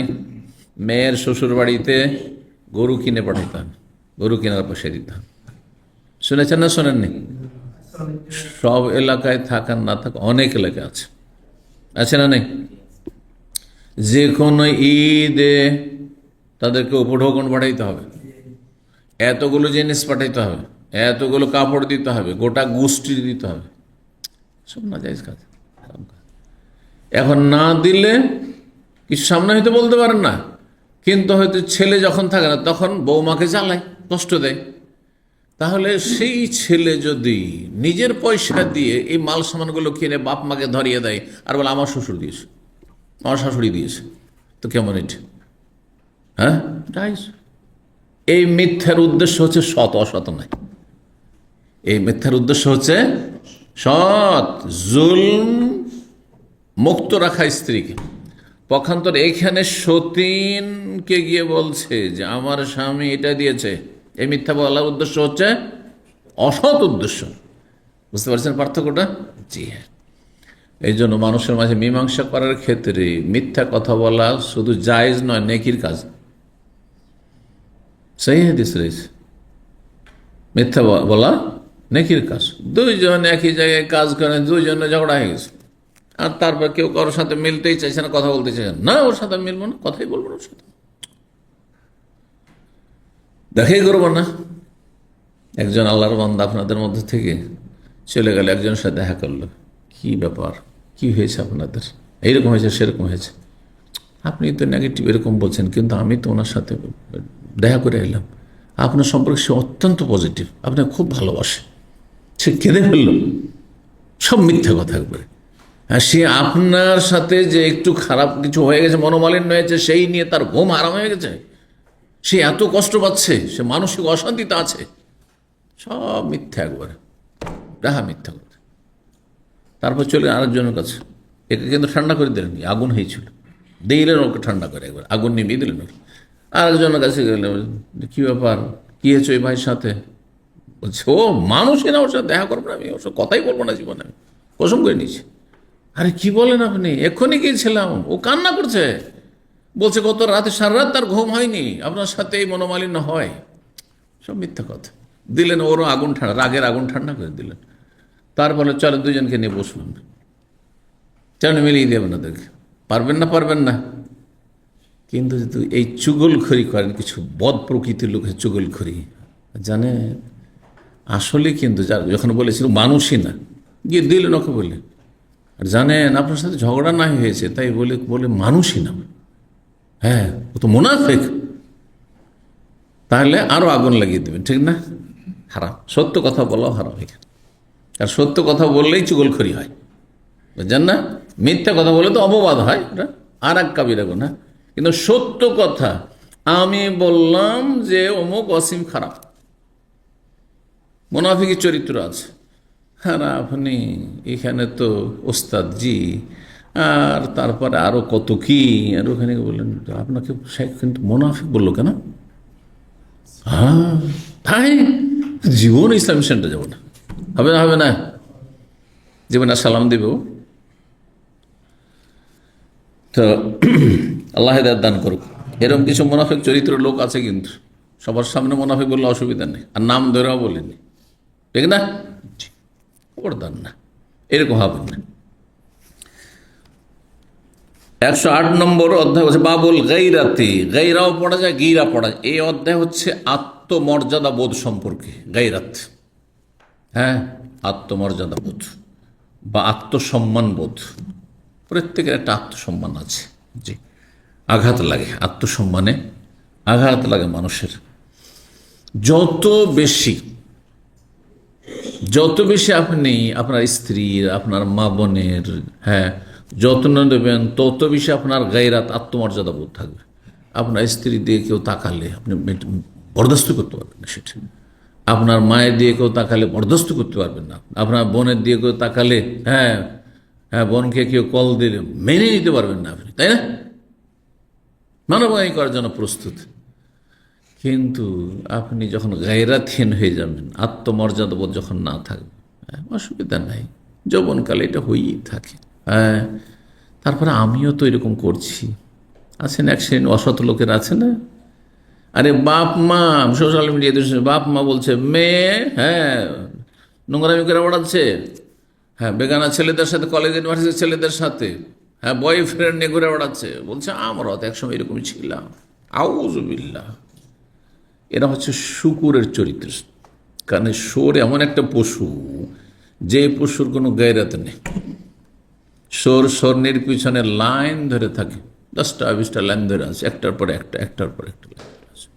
মেয়ের শ্বশুর বাড়িতে গরু কিনে পাঠাইতাম, গরু কেনার পয়সা দিতাম। শুনেছেন না শোনেননি? সব এলাকায় থাকার না থাকা অনেক এলাকা আছে, আছে না নেই? যে কোনো ঈদে তাদেরকে উপঢৌকন পাঠাইতে হবে, এতগুলো জিনিস পাঠাইতে হবে, এতগুলো কাপড় দিতে হবে, গোটা গোষ্ঠী দিতে হবে, সব না জায়েজ কাজ। এখন না দিলে কিছু সামনে হয়তো বলতে পারেন না, কিন্তু হয়তো ছেলে যখন থাকে না তখন বৌমাকে জ্বালায়, কষ্ট দেয়। তাহলে সেই ছেলে যদি নিজের পয়সা দিয়ে এই মাল সামানগুলো কিনে বাপ মাকে ধরিয়ে দেয় আর বলে আমার শ্বশুর দিয়েছে, আমার শাশুড়ি দিয়েছে, তো কেমন এটা? হ্যাঁ, এই মিথ্যার উদ্দেশ্য হচ্ছে সৎ, অসৎ নয়। এই মিথ্যার উদ্দেশ্য হচ্ছে সৎ, জুলম মুক্ত রাখা স্ত্রীকে। পক্ষান্তর এখানে সতীনকে গিয়ে বলছে যে আমার স্বামী এটা দিয়েছে, এই মিথ্যা বলার উদ্দেশ্য হচ্ছে অসৎ উদ্দেশ্য। বুঝতে পারছেন পার্থক্যটা? জি হ্যাঁ। এই জন্য মানুষের মাঝে মীমাংসা করার ক্ষেত্রে মিথ্যা কথা বলা শুধু জায়েজ নয়, নেকির কাজ। সেই হাদিস রয়েছে, মিথ্যা বলা নেকির কাজ। দুইজন একই জায়গায় কাজ করেন, দুইজনে ঝগড়া হয়ে গেছে, আর তারপর কেউ কারোর সাথে মিলতেই চাইছে না, কথা বলতে চাইছে না, ওর সাথে মিলবো না, কথাই বলবো না, ওর সাথে দেখাই করবো না। একজন আল্লাহর বান্দা আপনাদের মধ্যে থেকে চলে গেল, একজনের সাথে দেখা করলো, কি ব্যাপার, কি হয়েছে আপনাদের, এইরকম হয়েছে সেরকম হয়েছে, আপনি তো নেগেটিভ এরকম বলছেন, কিন্তু আমি তো ওনার সাথে দেখা করে এলাম, আপনার সম্পর্কে সে অত্যন্ত পজিটিভ, আপনাকে খুব ভালোবাসে, সে কেঁদে ফেলল। সব মিথ্যা কথা একবারে। হ্যাঁ, সে আপনার সাথে যে একটু খারাপ কিছু হয়ে গেছে, মনোমালিন্য হয়েছে, সেই নিয়ে তার ঘুম আরাম হয়ে গেছে, সে এত কষ্ট পাচ্ছে, সে মানসিক অশান্তিতে আছে, সব মিথ্যা একবারে, ডাহা মিথ্যা কথা। তারপর চলে আরেকজনের কাছে, একে কিন্তু ঠান্ডা করে দিলেন, আগুন হয়েছিল, দিলেন ওকে ঠান্ডা করে একবার, আগুন নিভিয়ে দিলেন ওকে। আরেকজনের কাছে গেলেন, কি ব্যাপার, কি হয়েছে ওই ভাইয়ের সাথে? বলছে ও মানুষই না, ওর সাথে দেখা করবো না, আমি ওর সাথে কথাই বলবো না জীবনে, আমি কসম করে নিয়েছি। আরে কি বলেন আপনি, এক্ষুনি গিয়েছিলাম, ও কান্না করছে, বলছে গত রাতে সারা রাত তার ঘুম হয়নি, আপনার সাথে এই মনোমালিন্য হয়, সব মিথ্যা কথা। দিলেন ওরও আগুন ঠান্ডা, রাগের আগুন ঠান্ডা করে দিলেন। তারপরে চলেন দুজনকে নিয়ে বসুন, চলেন মিলিয়ে দেবেন ওদেরকে, পারবেন না, পারবেন না। কিন্তু যদি এই চুগলখড়ি করেন, কিছু বদ প্রকৃতির লোকের চুগলখড়ি জানে, আসলে কিন্তু যখন বলেছিল মানুষই না, গিয়ে দিলেন ওকে বলে, আর জানেন আপনার সাথে ঝগড়া না হয়েছে, তাই বলে বলে মানুষই না, হ্যাঁ ও তো মুনাফিক, তাহলে আরো আগুন লাগিয়ে দেবেন, ঠিক না? হারাম। সত্য কথা বলাও হারাম এখানে, আর সত্য কথা বললেই চুগলখড়ি হয়, বুঝছেন না? মিথ্যা কথা বলে তো অপবাদ হয়, আর এক কাবিরা গুনাহ। কিন্তু সত্য কথা, আমি বললাম যে অমুক অসীম খারাপ, মুনাফিকের চরিত্র আছে, আর আপনি এখানে তো ওস্তাদ জি, আর তারপরে আরো কত কি, আর ওখানে বললেন আপনাকে কিন্তু মুনাফিক বললো কেন? হ্যাঁ তাই জীবন ইসলামী সেন্টার যাবো না, হবে না, হবে না, জীবনে সালাম দিব। তো আল্লাহ হেদায়েত দান করুক। এরকম কিছু মুনাফিক চরিত্র লোক আছে, কিন্তু সবার সামনে মুনাফিক বললে অসুবিধা নেই, আর নাম ধরেও বলিনি, ঠিক না? খবরদার না, এরকম হবেন না। 108 নম্বর অধ্যায় হচ্ছে বাবুল গাইরাতি, গাইরাও পড়া যায়, গিরা পড়া যায়। এই অধ্যায় হচ্ছে আত্মমর্যাদা বোধ সম্পর্কে, গাইরাত, হ্যাঁ, আত্মমর্যাদা বোধ বা আত্মসম্মান বোধ। প্রত্যেকের একটা আত্মসম্মান আছে, জি, আঘাত লাগে, আত্মসম্মানে আঘাত লাগে মানুষের। যত বেশি আপনি আপনার স্ত্রীর, আপনার মা বোনের, হ্যাঁ, যত্ন নেবেন, তত বেশি আপনার গায়রাত, আত্মমর্যাদা বোধ থাকবে। আপনার স্ত্রী দিয়ে কেউ তাকালে আপনি বরদাস্ত করতে পারবেন না সেটা, আপনার মায়ের দিয়ে কেউ তাকালে বরদাস্ত করতে পারবেন না, আপনার বোনের দিয়ে কেউ তাকালে, হ্যাঁ হ্যাঁ, বোনকে কেউ কল দিলে মেনে নিতে পারবেন না আপনি, তাই না? মানবায়ী করার জন্য প্রস্তুত। কিন্তু আপনি যখন গায়রাতহীন হয়ে যাবেন, আত্মমর্যাদা বোধ যখন না থাকবে, অসুবিধা নাই, যৌবনকালে এটা হয়েই থাকে। হ্যাঁ, তারপরে আমিও তো এরকম করছি, আছেন এক শ্রেণী অসৎ লোকের, আছে না? আরে বাপ মা, সোশ্যাল মিডিয়াতে বাপ মা বলছে মেয়ে, হ্যাঁ, নোংরামি করে বেড়াচ্ছে, হ্যাঁ, বেগানা ছেলেদের সাথে, কলেজ ইউনিভার্সিটির ছেলেদের সাথে, হ্যাঁ, বয়ফ্রেন্ড নিয়ে ঘুরে বেড়াচ্ছে, বলছে আমরাও তো একসময় এরকমই ছিলাম। আউযুবিল্লাহ। এরা হচ্ছে শূকরের চরিত্র। কারণ শোর এমন একটা পশু, যে পশুর কোনো গায়রাত নেই। স্বর্ণের পিছনে লাইন ধরে থাকে, 10টা-20টা লাইন ধরে আছে, একটার পর একটা, একটার পর একটা লাইন ধরে আছে।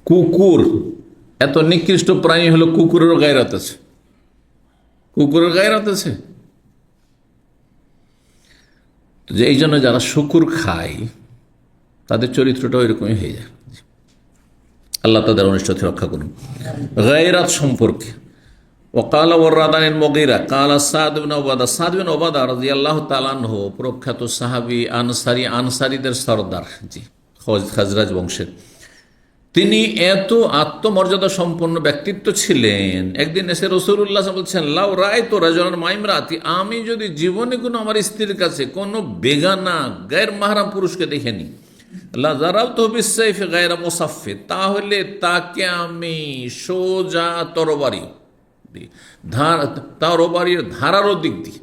কুকুর এত নিকৃষ্ট প্রাণী হলো, কুকুরেরও গায়রাত আছে। কুকুরের গায়রাত আছে। যে এই জন্য যারা শুকুর খায় তাদের চরিত্রটা ওইরকমই হয়ে যায়। আল্লাহ তাদের অনিষ্ট থেকে রক্ষা করুন। গায়রাত সম্পর্কে ওকালা ওয়ারাদানিল মুগীরা কালা সাদ ইবনে উবাদা, সাদ ইবনে উবাদা রাদিয়াল্লাহু তাআলা আনহু প্রখ্যাত সাহাবী, আনসারীদের সরদার, জি, খাজরাজ বংশের। তিনি এত আত্মমর্যাদা সম্পন্ন ব্যক্তিত্ব ছিলেন। একদিন এসে রাসূলুল্লাহ বলছেন, লাউ রাআইতু রাজুলান মা ইমরাতি, আমি যদি জীবনে কোনো আমার স্ত্রীর কাছে কোনো বেগানা গায়র মাহরাম পুরুষকে দেখেনি, লা যারাবতুহু বিসাইফি গায়রা মুসাফফি, তাহলে তাকে আমি সোজা তরবারির ধারারও দিক দিয়ে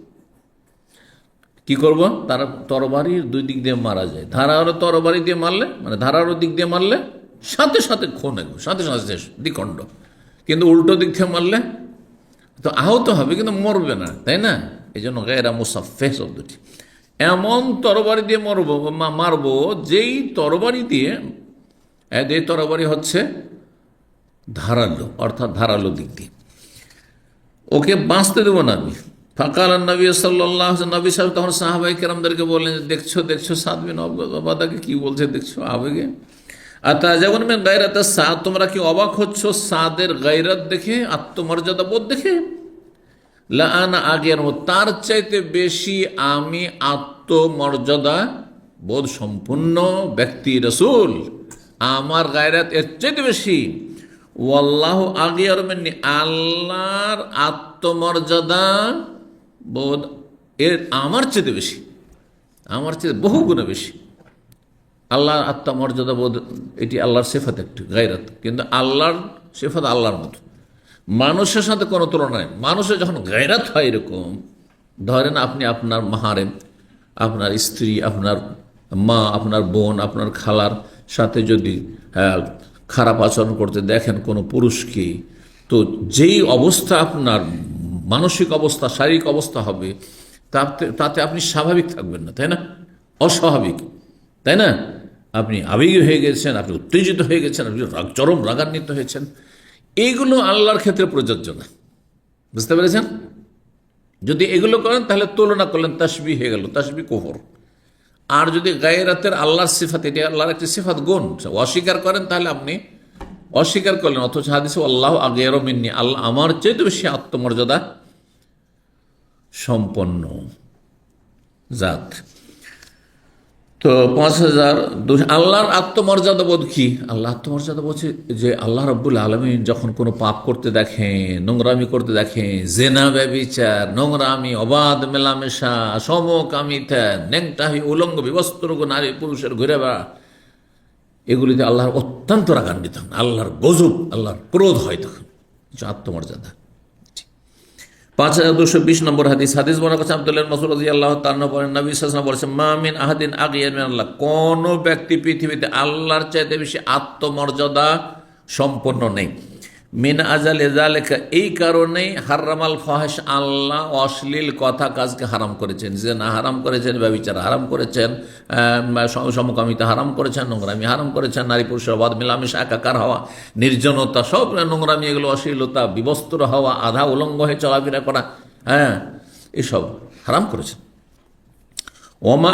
কি করব? তার তরবারির দুই দিক দিয়ে মারা যায়। ধারারও তরবারি দিয়ে মারলে, মানে ধারারও দিক দিয়ে মারলে সাথে সাথে খুন, সাথে সাথে দ্বিখণ্ড। কিন্তু উল্টো দিক থেকে মারলে তো আহত হবে, কিন্তু মরবে না, তাই না? এই জন্য গায়রা মুসাফফিহ শব্দটি। এমন তরবারি দিয়ে মারবো যেই তরবারি হচ্ছে ধারালো, অর্থাৎ ধারালো দিক দিয়ে। ওকে বাঁচতে দেবো না আমি। ফাকাল নবী সাল্লাল্লাহু আলাইহি ওয়াসাল্লাম, নবী সাহেব তখন সাহাবায়ে কেরামদেরকে বললেন, দেখছো সাদ বিন উবাদাকে কি বলছে, দেখছো আবেগে। আতাজাবুন মিন গায়রাতি সাদ, তোমরা কি অবাক হচ্ছ সাদের গায়রাত দেখে, আত্মমর্যাদা বোধ দেখে? লা আনা আগের, তার চাইতে বেশি আমি আত্মমর্যাদা বোধ সম্পূর্ণ ব্যক্তি রাসূল, আমার গায়রাত এর চাইতে বেশি। ওয়াল্লাহু আগিয়ার মিন্নি, আল্লাহর আত্মমর্যাদা বোধ এর আমার চেয়ে বেশি, আমার চেয়ে বহু গুণে বেশি। আল্লাহর আত্মমর্যাদা বোধ এটি আল্লাহর সিফাত, একটি গায়রাত, কিন্তু আল্লাহর সিফাত আল্লাহর মতো, মানুষের সাথে কোনো তুলনা নেই। মানুষের যখন গায়রাত হয় এরকম, ধরেন আপনি আপনার মাহারেম, আপনার স্ত্রী, আপনার মা, আপনার বোন, আপনার খালার সাথে যদি খারাপ আচরণ করতে দেখেন কোনো পুরুষকে, তো যেই অবস্থা আপনার মানসিক অবস্থা, শারীরিক অবস্থা হবে, তাতে আপনি স্বাভাবিক থাকবেন না, তাই না? অস্বাভাবিক, তাই না? আপনি আবেগী হয়ে গেছেন, আপনি উত্তেজিত হয়ে গেছেন, আপনি চরম রাগান্বিত হয়েছেন। এইগুলো আল্লাহর ক্ষেত্রে প্রযোজ্য না, বুঝতে পেরেছেন? যদি এগুলো করেন তাহলে তুলনা করলেন, তাসবিহ হয়ে গেল, তাসবিহ কুফর। আর যদি গায়রাতের আল্লাহর সিফাত, এটি আল্লাহর একটি সিফাত, গুণ, অস্বীকার করেন তাহলে আপনি অস্বীকার করলেন। অথচ হাদিসে আল্লাহু আগিয়ারু মিন্নি, আল্লাহ আমার চেয়ে বেশি আত্মমর্যাদা সম্পন্ন জাত। তো 5002, আল্লাহর আত্মমর্যাদা বোধ কি? আল্লাহ আত্মমর্যাদা বলছে যে আল্লাহ রাব্বুল আলামিন যখন কোনো পাপ করতে দেখেন, নোংরামি করতে দেখেন, জেনা, ব্যভিচার, নোংরামি, অবাধ মেলামেশা, সমকামিতা, নেংটাহি, উলঙ্গ বিবস্ত্র নারী পুরুষের ঘুরে বেড়া, এগুলিতে আল্লাহর অত্যন্ত রাগান্বিত হন, আল্লাহর গজব, আল্লাহর ক্রোধ হয় তখন। আত্মমর্যাদা। 5220 নম্বর হাদিস বর্ণনা করেছেন আব্দুল্লাহ মাসউদ রাদিয়াল্লাহু তাআলা বলেন, নবী সাল্লাল্লাহু আলাইহি ওয়াসাল্লাম বলেছেন, মা মিন আহাদিন আগিয়ার মিন আল্লাহ, কোন ব্যক্তি পৃথিবীতে আল্লাহর চাইতে বেশি আত্মমর্যাদা সম্পন্ন নেই। মিন আজালি যালিকা, এই কারণেই হারামাল ফাহিশ, আল্লাহ অশ্লীল কথা কাজকে হারাম করেছেন, জিনা হারাম করেছেন, ব্যভিচার হারাম করেছেন, সমকামিতা হারাম করেছেন, নোংরামি হারাম করেছেন, নারী পুরুষের অবাধ মেলামেশা, একাকার হওয়া, নির্জনতা, সব নোংরামি, এগুলো অশ্লীলতা, বিবস্ত্র হওয়া, আধা উলঙ্গ হয়ে চলাফেরা করা, এসব হারাম করেছেন। ওমা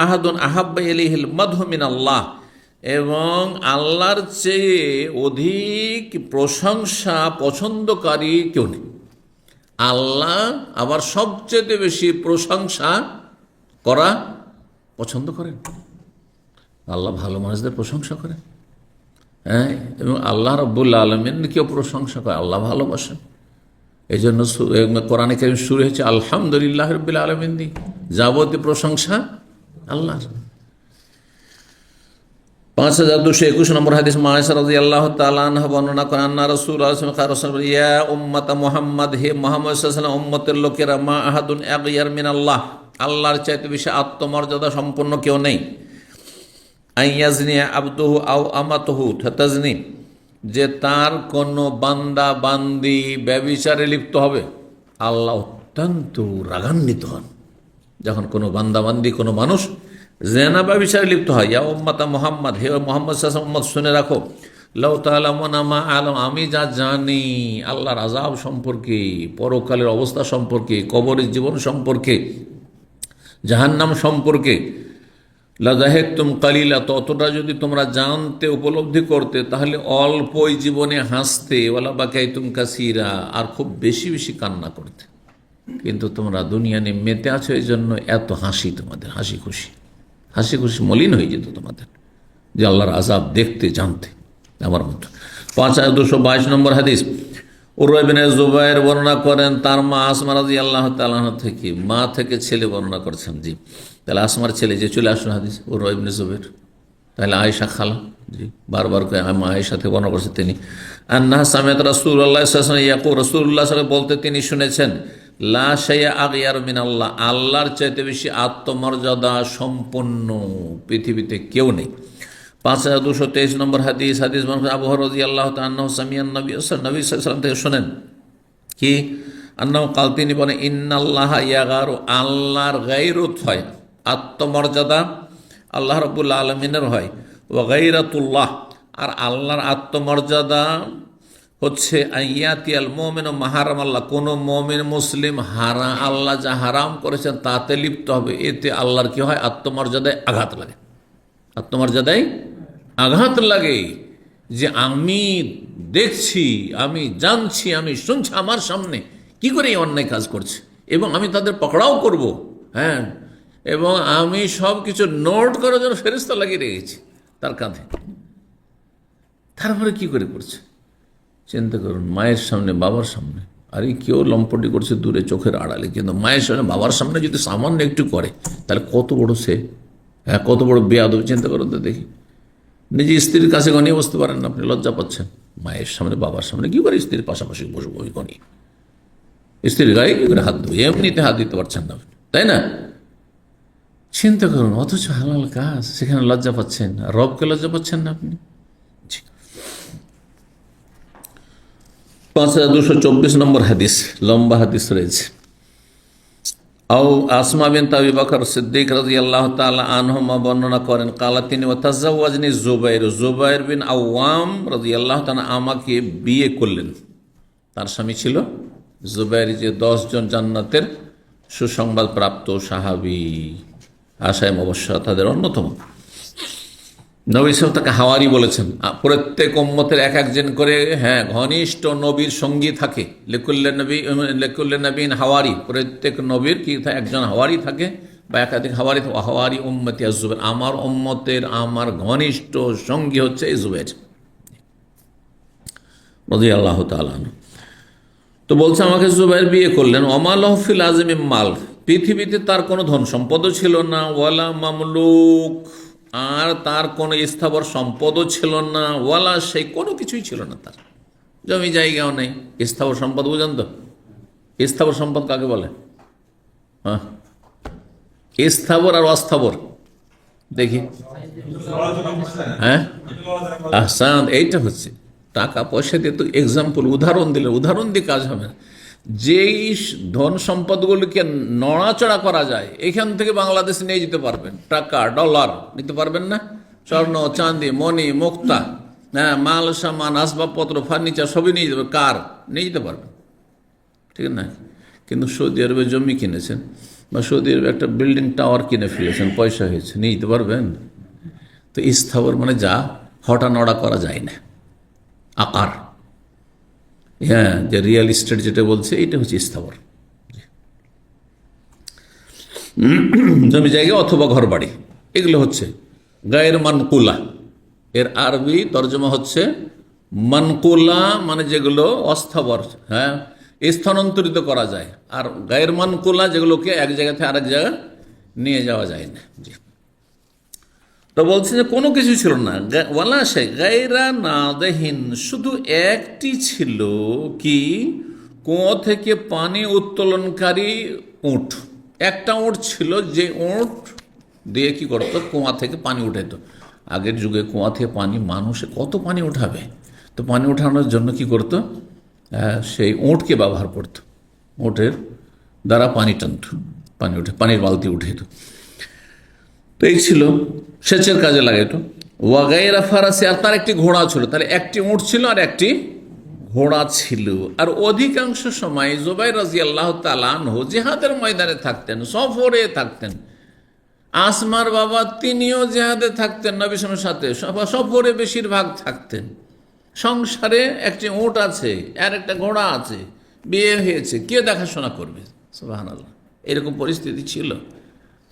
আহাদুন আহাব্বা ইলাইহিল মাদহু মিনাল্লাহ, এবং আল্লাহর চেয়ে অধিক প্রশংসা পছন্দকারী কেউ নেই। আল্লাহ আবার সবচেয়ে বেশি প্রশংসা করা পছন্দ করেন। আল্লাহ ভালো মানুষদের প্রশংসা করেন, এবং আল্লাহ রাব্বুল আলামিন কেউ প্রশংসা করে, আল্লাহ ভালোবাসেন। এই জন্য কোরআনে কারীম শুরু হয়েছে আলহামদুলিল্লাহ রাব্বিল আলামিন দিয়ে, যাবতীয় প্রশংসা আল্লাহর। 5221 নম্বর হাদিস, মায়েশা রাদিয়াল্লাহু তাআলা আনহা বর্ণনা করেন, আন্না রাসূলুল্লাহ সাল্লাল্লাহু আলাইহি ওয়াসাল্লাম, ইয়া উম্মাতা মুহাম্মদ, হে মুহাম্মদ সাল্লাল্লাহু আলাইহি ওয়াসাল্লাম উম্মতের লোকেরা, মা আহাদুন আগিয়ার মিনাল্লাহ, আল্লাহর চাইতে বেশি আত্মমর্যাদা সম্পন্ন কেউ নেই। আইয়াজনি আবদুহু আও আমাতুহু তাজনি, যে তার কোনো বান্দা বান্দি ব্যভিচারে লিপ্ত হবে। আল্লাহ অত্যন্ত রাগান্বিত হন যখন কোনো বান্দা বান্দি, কোনো মানুষ জেনা ব্যভিচারে লিপ্ত হয়। ইয়া উম্মাতা মুহাম্মদ, হে মুহাম্মদ সাল্লাল্লাহু আলাইহি ওয়াসাল্লাম, শুনে রাখো, লাউ তাআলামুনা মা আলাম, আমি যা জানি আল্লাহর আযাব সম্পর্কে, পরকালের অবস্থা সম্পর্কে, কবরের জীবন সম্পর্কে, জাহান্নাম সম্পর্কে, লাযাহিকতুম কালিলা, ততটা যদি তোমরা জানতে, উপলব্ধি করতে, তাহলে অল্পই জীবনে হাসতে, ওয়ালা বাকাইতুম কাসীরা, আর খুব বেশি বেশি কান্না করতে। কিন্তু তোমরা দুনিয়া নিয়ে মেতে আছো, এই জন্য এত হাসি, তোমাদের হাসি খুশি মলিন হয়ে যেত তোমাদের, যে আল্লাহর আযাব দেখতে জানতে। আমার মতো 5222 নম্বর হাদিস, উরওয়া ইবনে জুবায়ের বর্ণনা করেন তার মা আসমা রাদিয়াল্লাহু তাআলা আনহা থেকে, মা থেকে ছেলে বর্ণনা করছেন। জি, তাহলে আসমার ছেলে যে চলে আসুন হাদিস, উরওয়া ইবনে জুবায়ের, তাহলে আয়েশা খালা, জি বারবার করে মা আয়েশা থেকে বর্ণনা করছে তিনি, আন্নাহা সামিআত রাসূলুল্লাহ সাল্লাল্লাহু আলাইহি ওয়াসাল্লাম ইয়াকুল, রাসূলুল্লাহ সাল্লাল্লাহু আলাইহি ওয়াসাল্লাম বলতে তিনি শুনেছেন, লা শাইআ আগইয়ার মিনাল্লাহ, আল্লাহর চাইতে বেশি আত্মমর্যাদা সম্পন্ন পৃথিবীতে কেউ নেই। 5223 নম্বর হাদিস, হাদিস বর্ণনা আবু হুরায়রা রাদিয়াল্লাহু তাআলা আনহু সামিআন নবী সাল্লাল্লাহু আলাইহি ওয়াসাল্লাম থেকে শুনেন কি, আন্নাহু কাল, তিনি বলেন, ইন্নাল্লাহা ইয়াগারু, আল্লাহর গায়রত হয়, আত্মমর্যাদা আল্লাহ রাব্বুল আলামিনের হয়, ওয়া গায়রাতুল্লাহ, আর আল্লাহর আত্মমর্যাদা হচ্ছে আইয়াতিয়াল মুমিনু মাহারাম আল্লাহ, কোন মুমিন মুসলিম আল্লাহ যা হারাম করেছেন তাতে লিপ্ত হবে, এতে আল্লাহর কি হয়, আত্মমর্যাদায় আঘাত লাগে, আত্মমর্যাদায় আঘাত লাগে, যে আমি দেখছি, আমি জানছি, আমি শুনছি আমার সামনে কি করে এই অন্যায় কাজ করছে, এবং আমি তাদের পকড়াও করব, হ্যাঁ, এবং আমি সব কিছু নোট করার জন্য ফেরেশতা লাগিয়ে রেখেছি তার কাঁধে, তারপরে কি করে করছে চিন্তা করুন। মায়ের সামনে, বাবার সামনে, আরে কেউ লম্পটি করছে দূরে চোখের আড়ালে, কিন্তু মায়ের সামনে, বাবার সামনে যদি সামান্য একটু করে, তাহলে কত বড় সে, হ্যাঁ, কত বড় বেয়াদব, চিন্তা করুন তো দেখি। নিজে স্ত্রীর কাছে গনিয়ে বসতে পারেন না, আপনি লজ্জা পাচ্ছেন, মায়ের সামনে, বাবার সামনে কি করে স্ত্রীর পাশাপাশি বসবো ওই গনিয়ে, স্ত্রীর গায়ে কি করে হাত দেবো, এমনিতে হাত দিতে পারছেন না, তাই না? চিন্তা করুন, অথচ হালাল কাজ, সেখানে লজ্জা পাচ্ছেন, রবকে লজ্জা পাচ্ছেন না আপনি। 5224 নম্বর হাদিস, লম্বা হাদিস রয়েছে। আও আসমা বিনত আবি বকর সিদ্দিক রাদিয়াল্লাহু তাআলা আনহুমা বর্ণনা করেন, কালা, তিনি, ওয়াতাজাওয়াজনি জুবাইর, জুবাইর বিন আওয়াম রাদিয়াল্লাহু তাআলা আমাকে বিয়ে করলেন। তার স্বামী ছিল জুবাইর, যে 10 জন জান্নাতের সুসংবাদ প্রাপ্ত সাহাবী, আশায় মুবাশশারা তাদের অন্যতম। নবী সাল্লাল্লাহু তাকে হাওয়ারি বলেছেন। প্রত্যেক উম্মতের এক একজন করে, হ্যাঁ, ঘনিষ্ঠ নবীর সঙ্গী থাকে, লিকুল্লি নবীন হাওয়ারি, প্রত্যেক নবীর কি একজন হাওয়ারি থাকে বা একাধিক হাওয়ারি। হাওয়ারি উম্মতি আজ-জুবাইর, আমার উম্মতের আমার ঘনিষ্ঠ সঙ্গী হচ্ছে এই জুবাইর রাদিয়াল্লাহু তাআলা আনহু। তো বলছে আমাকে জুবাইর বিয়ে করলেন। ওমা লাহু ফিল আযমি মাল, পৃথিবীতে তার কোনো ধন সম্পদও ছিল না, ওয়ালা মামলুক, আর তার কোনো স্থাবর সম্পদও ছিল না, ওয়ালা সেই কোনো কিছুই ছিল না, তার জমি জায়গাও নেই। স্থাবর সম্পদ বুঝেন তো, স্থাবর সম্পদ কাকে বলে? হ্যাঁ, স্থাবর আর অস্থাবর দেখি, হ্যাঁ, আহসান, এইটা হচ্ছে টাকা পয়সা দিয়ে। তো এক্সাম্পল, উদাহরণ দিলে, উদাহরণ দিয়ে কাজ হবে না। যেই ধন সম্পদগুলিকে নড়াচড়া করা যায়, এখান থেকে বাংলাদেশ নিয়ে যেতে পারবেন, টাকা ডলার নিতে পারবেন না, স্বর্ণ চাঁদি মণি মুক্তা, হ্যাঁ, মাল সামান আসবাবপত্র ফার্নিচার সবই নিয়ে যেতে, কার নিয়ে যেতে পারবেন, ঠিক না? কিন্তু সৌদি আরবে জমি কিনেছেন বা সৌদি আরবে একটা বিল্ডিং টাওয়ার কিনে ফেলেছেন, পয়সা হয়েছে, নিয়ে যেতে পারবেন? তো স্থাবর মানে যা হটা নড়া করা যায় না, আকার, হ্যাঁ, যে রিয়েল এস্টেট যেটা বলছে, এইটা হচ্ছে স্থাবর জমি জায়গা অথবা ঘর বাড়ি, এগুলো হচ্ছে গায়ের মানকুলা। এর আরবি তর্জমা হচ্ছে মানকুলা, মানে যেগুলো অস্থাবর, হ্যাঁ, স্থানান্তরিত করা যায়, আর গায়ের মানকুলা যেগুলোকে এক জায়গা থেকে আরেক জায়গায় নিয়ে যাওয়া যায় না। জি, তো বলছে যে কোনো কিছু ছিল না, ওয়ালা সে গায়রা নাদিহিন, শুধু একটি ছিল কি, কুয়ো থেকে পানি উত্তোলনকারী উট, একটা উট ছিল, যে উট দিয়ে কি করতো, কুয়া থেকে পানি উঠাইতো। আগের যুগে কুয়া থেকে পানি, মানুষে কত পানি উঠাবে, তো পানি ওঠানোর জন্য কি করতো, সেই ওঁটকে ব্যবহার করতো, ওঁটের দ্বারা পানি টানত, পানি উঠে, পানির বালতি উঠে। তো এই ছিল, সেচের কাজে লাগাইতো। ওয়াগাইরা ফারাসি, আর তার একটি ঘোড়া ছিল, তাহলে একটি উঁট ছিল আর একটি ঘোড়া ছিল। আর অধিকাংশ সময় জুবাইর রাদিয়াল্লাহু তাআলা আনহু জিহাদের ময়দানে থাকতেন, সফরে থাকতেন। আসমার বাবা তিনিও জিহাদে থাকতেন, নবী সাল্লাল্লাহু আলাইহি ওয়াসাল্লামের সাথে, সফরে বেশিরভাগ থাকতেন। সংসারে একটি উট আছে আর একটা ঘোড়া আছে, বিয়ে হয়েছে, কে দেখাশোনা করবে? সুবহানাল্লাহ, এরকম পরিস্থিতি ছিল।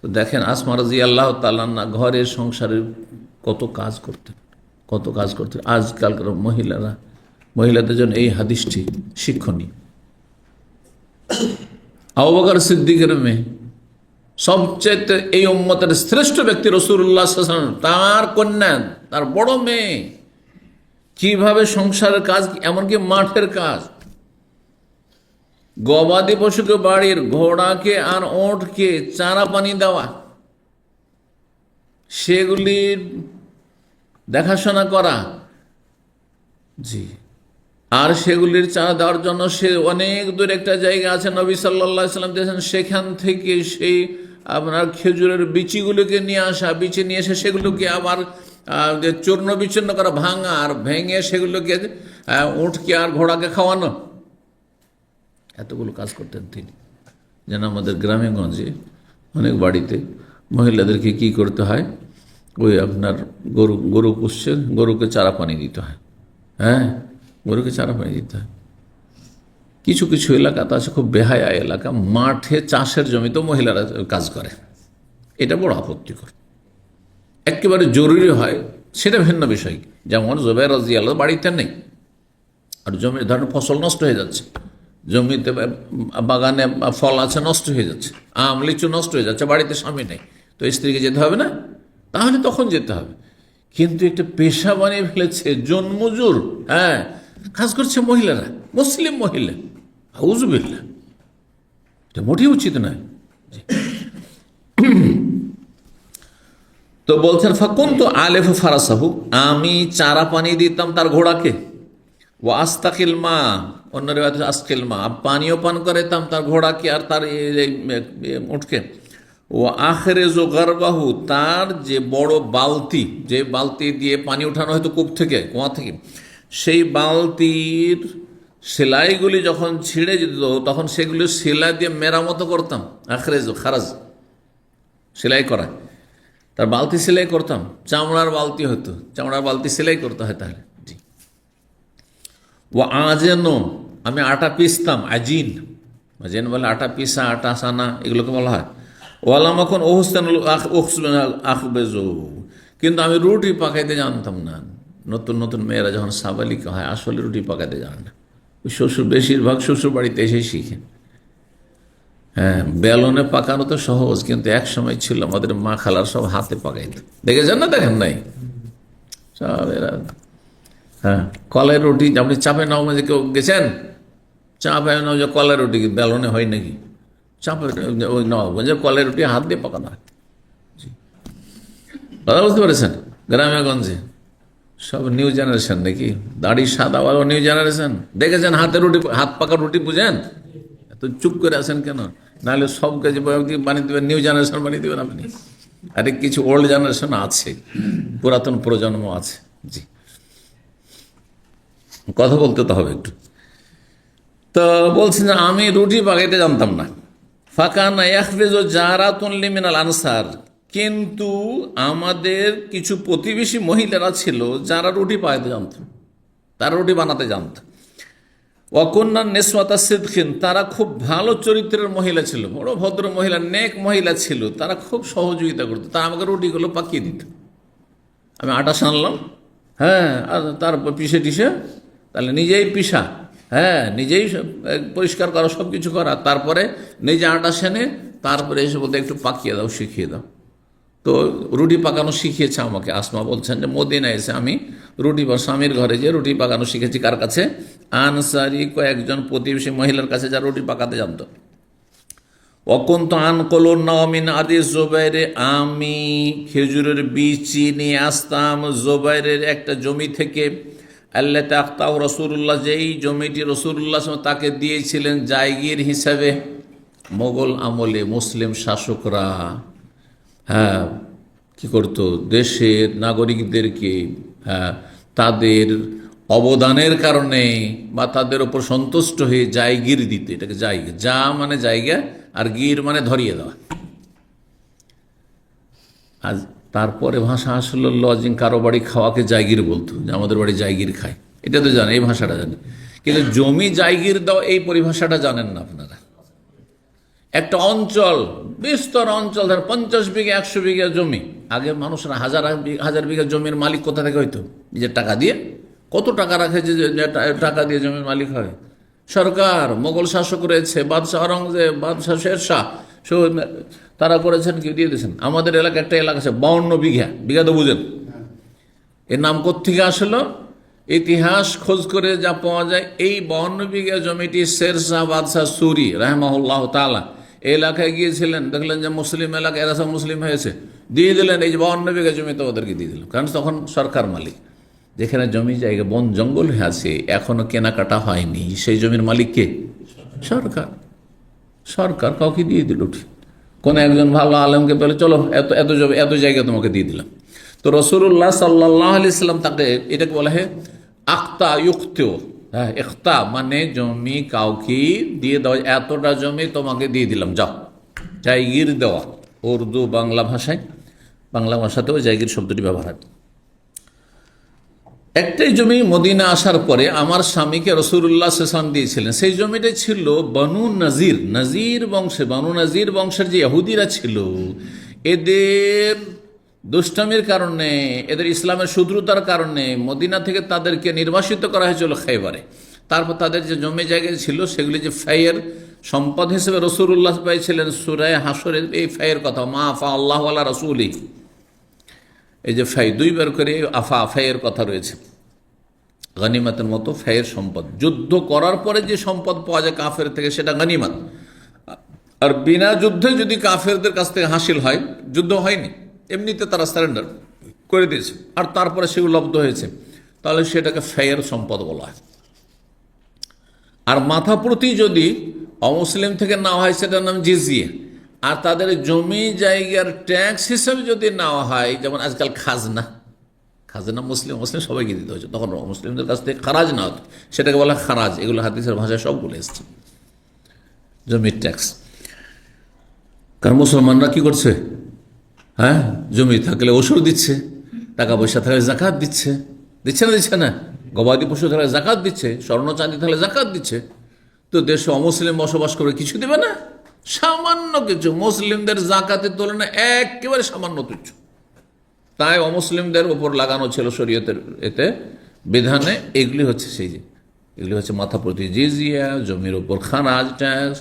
তো দেখেন আসমা রাদিয়াল্লাহু তাআলা না ঘরের সংসারের কত কাজ করতেন, কত কাজ করতেন। আজকালকার মহিলাদের জন্য এই হাদিসটি শিক্ষণীয়। আবু বকর সিদ্দিকের মেয়ে, সবচেয়ে এই উম্মতের শ্রেষ্ঠ ব্যক্তি রাসূলুল্লাহ সাল্লাল্লাহু আলাইহি ওয়াসাল্লাম, তার কন্যা, তার বড় মেয়ে কিভাবে সংসারের কাজ, এমনকি মাঠের কাজ, গবাদি পশুকে বাড়ির, ঘোড়াকে আর ওঁটকে চারা পানি দেওয়া, সেগুলির দেখাশোনা করা, জি, আর সেগুলির চারা দেওয়ার জন্য সে অনেক দূর একটা জায়গা আছে, নবী সাল্লাল্লাহু আলাইহি ওয়াসাল্লাম দিয়েছেন, সেখান থেকে সেই আপনার খেজুরের বিচিগুলোকে নিয়ে আসা, বিচি নিয়ে এসে সেগুলোকে আবার চূর্ণ বিচ্ছিন্ন করা, ভাঙা, আর ভেঙে সেগুলোকে উটকে আর ঘোড়াকে খাওয়ানো, এতগুলো কাজ করতেন তিনি। যেন আমাদের গ্রামে গঞ্জে অনেক বাড়িতে মহিলাদেরকে কি করতে হয়, ওই আপনার গরু পুষছে, গরুকে চারা পানি দিতে হয়, হ্যাঁ, গরুকে চারা পানি দিতে হয়। কিছু কিছু এলাকাতে আছে খুব বেহায়া এলাকা, মাঠে চাষের জমিতেও মহিলারা কাজ করে, এটা বড় আপত্তিকর। একেবারে জরুরি হয় সেটা ভিন্ন বিষয়, যেমন জুবাইর রাদিয়াল্লাহু বাড়িতে নেই, আর জমির ধরেন ফসল নষ্ট হয়ে যাচ্ছে, জমিতে বাগানে ফল আছে নষ্ট হয়ে যাচ্ছে, আম লিচু নষ্ট হয়ে যাচ্ছে, বাড়িতে স্বামী নেই, তো স্ত্রীকে যেতে হবে না? তাহলে তখন যেতে হবে। কিন্তু একটা পেশা বানিয়ে ফেলেছে, জন্মজুর, হ্যাঁ, কাজ করছে মহিলারা, মুসলিম মহিলা, আউযুবিল্লাহ, এটা মোটেই উচিত নয়। তো বলছেন ফাকুনতু আলেফু ফারাসাহু, আমি চারা পানি দিতাম তার ঘোড়াকে, ও আস্তাকিল মা, অন্য রিওয়ায়াতে আসকিল মা, পানীয় পান করাইতাম তার ঘোড়াকে আর তার উটকে। ও আখরেজু গারবাহু, তার যে বড় বালতি, যে বালতি দিয়ে পানি উঠানো হয়তো কূপ থেকে, কুয়া থেকে, সেই বালতির সেলাইগুলি যখন ছিঁড়ে যেত তখন সেগুলি সেলাই দিয়ে মেরামত করতাম। আখরেজু, খারাজ, সেলাই করা, তার বালতি সেলাই করতাম, চামড়ার বালতি হতো, চামড়ার বালতি সেলাই করতে হয় তাহলে, জি। ও আজেনো, আমি আটা পিসতাম, আজিন, আজিন বলে আটা পিসা, আটা সানা, এগুলোকে বলা হয়। ওয়ালাম এখন ওহস্তানুল আখবেজো, কিন্তু আমি রুটি পাকাইতে জানতাম না। নতুন নতুন মেয়েরা যখন সাবালিকা হয় আসলে রুটি পাকাইতে জানে না, ওই শ্বশুর, বেশিরভাগ শ্বশুর বাড়িতে এসেই শিখে। হ্যাঁ, বেলনে পাকানো তো সহজ, কিন্তু এক সময় ছিল আমাদের মা খালার সব হাতে পাকাইত, দেখেছেন না? দেখেন নাই? সব এরা, হ্যাঁ, কলের রুটি, আপনি চাপে নওয়াজে কেউ গেছেন? চাপে নওয়াজে কলের রুটি বেলনে হয় নাকি? চাপে ওই নওয়াজে কলের রুটি হাত দিয়ে পাকানো হয়। কথা বুঝতে পেরেছেন? গ্রামে গঞ্জে সব নিউ জেনারেশন নাকি, দাড়ি সাদা বাবা নিউ জেনারেশন, দেখেছেন হাতে রুটি, হাত পাকা রুটি বুঝেন? এত চুপ করে আছেন কেন? নাহলে সব কাজে বানিয়ে দেবেন, নিউ জেনারেশন বানিয়ে দেবেন আপনি। আরে কিছু ওল্ড জেনারেশন আছে, পুরাতন প্রজন্ম আছে, জি, কথা বলতে তো হবে একটু। তো বলছেন যে আমি রুটি পাকাইতে জানতাম না। ফাকানা ইয়াখফিজু জারাতুন লিমিনাল আনসার, কিন্তু আমাদের কিছু প্রতিবেশী মহিলারা ছিল যারা রুটি পাকাইতে জানত, তারা রুটি বানাতে জানত। ওয়াকুন্না নিসওয়াতা সিদকিন, তারা খুব ভালো চরিত্রের মহিলা ছিল, বড় ভদ্র মহিলা, নেক মহিলা ছিল, তারা খুব সহযোগিতা করতো, তারা আমাকে রুটিগুলো পাকিয়ে দিত। আমি আটা সানলাম, হ্যাঁ, আর তারপর পিষে টিষে, তাহলে নিজেই পিষা, হ্যাঁ, নিজেই পরিষ্কার করা, সব কিছু করা, তারপরে নিজে আটা সেনে তারপরে এসে বলতে একটু পাকিয়ে দাও, শিখিয়ে দাও। তো রুটি পাকানো শিখিয়েছে আমাকে। আসমা বলছেন যে মদিনায় এসে আমি রুটি, বা স্বামীর ঘরে যে রুটি পাকানো শিখেছি। কার কাছে? আনসারি কয়েকজন প্রতিবেশী মহিলার কাছে, যারা রুটি পাকাতে জানত। অকুন্ত আনকলুন নমিন আদিস জোবাইরে, আমি খেজুরের বিচি নিয়ে আসতাম জোবাইরের একটা জমি থেকে। আল্লাহ তাক্তাউ রসুল্লাহ, যেই জমিটি রসুল্লাহ তাকে দিয়েছিলেন জায়গির হিসাবে। মোগল আমলে মুসলিম শাসকরা কি করতো, দেশের নাগরিকদেরকে তাদের অবদানের কারণে বা তাদের ওপর সন্তুষ্ট হয়ে জায়গির দিতে। এটাকে জায়গা, যা মানে জায়গা, আর গির মানে ধরিয়ে দেওয়া। আজ তারপরে ভাষা আসলো লজিং, কারো বাড়ি খাওয়াকে জায়গির বলতো, যে আমাদের বাড়ি জায়গির খায়, এটা তো জানে, এই ভাষাটা জানে। কিন্তু জমি জায়গির দেওয়া এই পরিভাষাটা জানেন না আপনারা। একটা অঞ্চল, বিস্তর অঞ্চল, ধর 50 বিঘা 100 বিঘা জমি, আগে মানুষরা হাজার বিঘা জমির মালিক কোথা থেকে হইতো? নিজের টাকা দিয়ে। কত টাকা রাখে যে টাকা দিয়ে জমির মালিক হয়? সরকার, মোগল শাসক রয়েছে, বাদশাহ আওরঙ্গজেব, বাদশাহ শেরশাহ, তারা করেছেন, কেউ দিয়ে দিয়েছেন। আমাদের এলাকা একটা এলাকা আছে 52 বিঘা, বিঘা তো বুঝেন, এর নাম কোত্থেকে আসলো? ইতিহাস খোঁজ করে যা পাওয়া যায়, এই 52 বিঘা জমিটি শেরশাহ বাদশাহ সুরি রাহমাহুল্লাহ তাআলা এলাকায় গিয়েছিলেন, দেখলেন যে মুসলিম এলাকা, এরা সব মুসলিম হয়েছে, দিয়ে দিলেন এই যে 52 বিঘা জমি তো ওদেরকে দিয়ে দিলেন, কারণ তখন সরকার মালিক। যেখানে জমি জায়গা বন জঙ্গল হয়ে আছে, এখনো কেনাকাটা হয়নি, সেই জমির মালিক কে? সরকার। সরকার কাউকে দিয়ে দিল। ঠিক কোন একজন ভালো আলেমকে বলে, চলো এত এত জমি, এত জায়গা তোমাকে দিয়ে দিলাম। তো রাসূলুল্লাহ সাল্লাল্লাহু আলাইহি সাল্লাম তাকে, এটাকে বলা হয় আক্তা ইউক্তেও। হ্যাঁ, ইখতা মানে জমি কাউকে দিয়ে দেওয়া, এতটা জমি তোমাকে দিয়ে দিলাম, যাও। জায়গির দেওয়া উর্দু বাংলা ভাষায়, বাংলা ভাষাতেও জায়গির শব্দটি ব্যবহার হয়। একটাই জমি মদিনা আসার পরে আমার স্বামীকে রাসূলুল্লাহ সাল্লাল্লাহু আলাইহি ওয়াসাল্লাম দিয়েছিলেন। সেই জমিটা ছিল বনু নাজির, নাজির বংশে, বনু নাজির বংশের যে ইহুদিরা ছিল, এদের দুষ্টামির কারণে, এদের ইসলামের শত্রুতার কারণে মদিনা থেকে তাদেরকে নির্বাসিত করা হয়েছিল খাইবারে। তারপর তাদের যে জমি জায়গা ছিল, সেগুলি যে ফাইয়ের সম্পদ হিসেবে রাসূলুল্লাহ পেয়েছিলেন। সূরা হাশরের এই ফাইয়ের কথা, মা আফা আল্লাহু আলা রাসূলি, এই যে ফাই, দুইবার করে ফাইয়ের কথা রয়েছে। গনিমতের মতো ফাইয়ের সম্পদ, যুদ্ধ করার পরে যে সম্পদ পাওয়া যায় কাফের থেকে, সেটা গনিমত। আর বিনা যুদ্ধে যদি কাফেরদের কাছ থেকে হাসিল হয়, যুদ্ধ হয়নি, এমনিতে তারা সারেন্ডার করে দিয়েছে, আর তারপরে সেগুলো লব্ধ হয়েছে, তাহলে সেটাকে ফাইয়ের সম্পদ বলা হয়। আর মাথা প্রতি যদি অমুসলিম থেকে না হয়, সেটার নাম জিজিয়া। আর তাদের জমি জায়গার ট্যাক্স হিসেবে যদি নেওয়া হয়, যেমন আজকাল খাজনা, খাজনা মুসলিম সবাইকে দিতে হচ্ছে, তখন মুসলিমদের কাছ থেকে খারাজ না হতো, সেটাকে বলা খারাজ। এগুলো হাদিসের ভাষায় সবগুলো এসছে, জমির ট্যাক্স। কারণ মুসলমানরা কি করছে? হ্যাঁ, জমি থাকলে ওষুধ দিচ্ছে, টাকা পয়সা থাকলে জাকাত দিচ্ছে, দিচ্ছে না? দিচ্ছে না? গবাদি পশু থাকলে জাকাত দিচ্ছে, স্বর্ণ চাঁদি থাকলে জাকাত দিচ্ছে। তো দেশে অমুসলিম বসবাস করে কিছু দেবে না? সামান্য কিছু, মুসলিমদের জাকাতের তুলনায় একেবারে সামান্য তুচ্ছ। তাই অমুসলিমদের উপর লাগানো ছিল শরীয়তের এতে বিধানে, এগুলি হচ্ছে সেই যে, এগুলি হচ্ছে মাথা প্রতি জিজিয়া, জমির উপর খারাজ ট্যাক্স।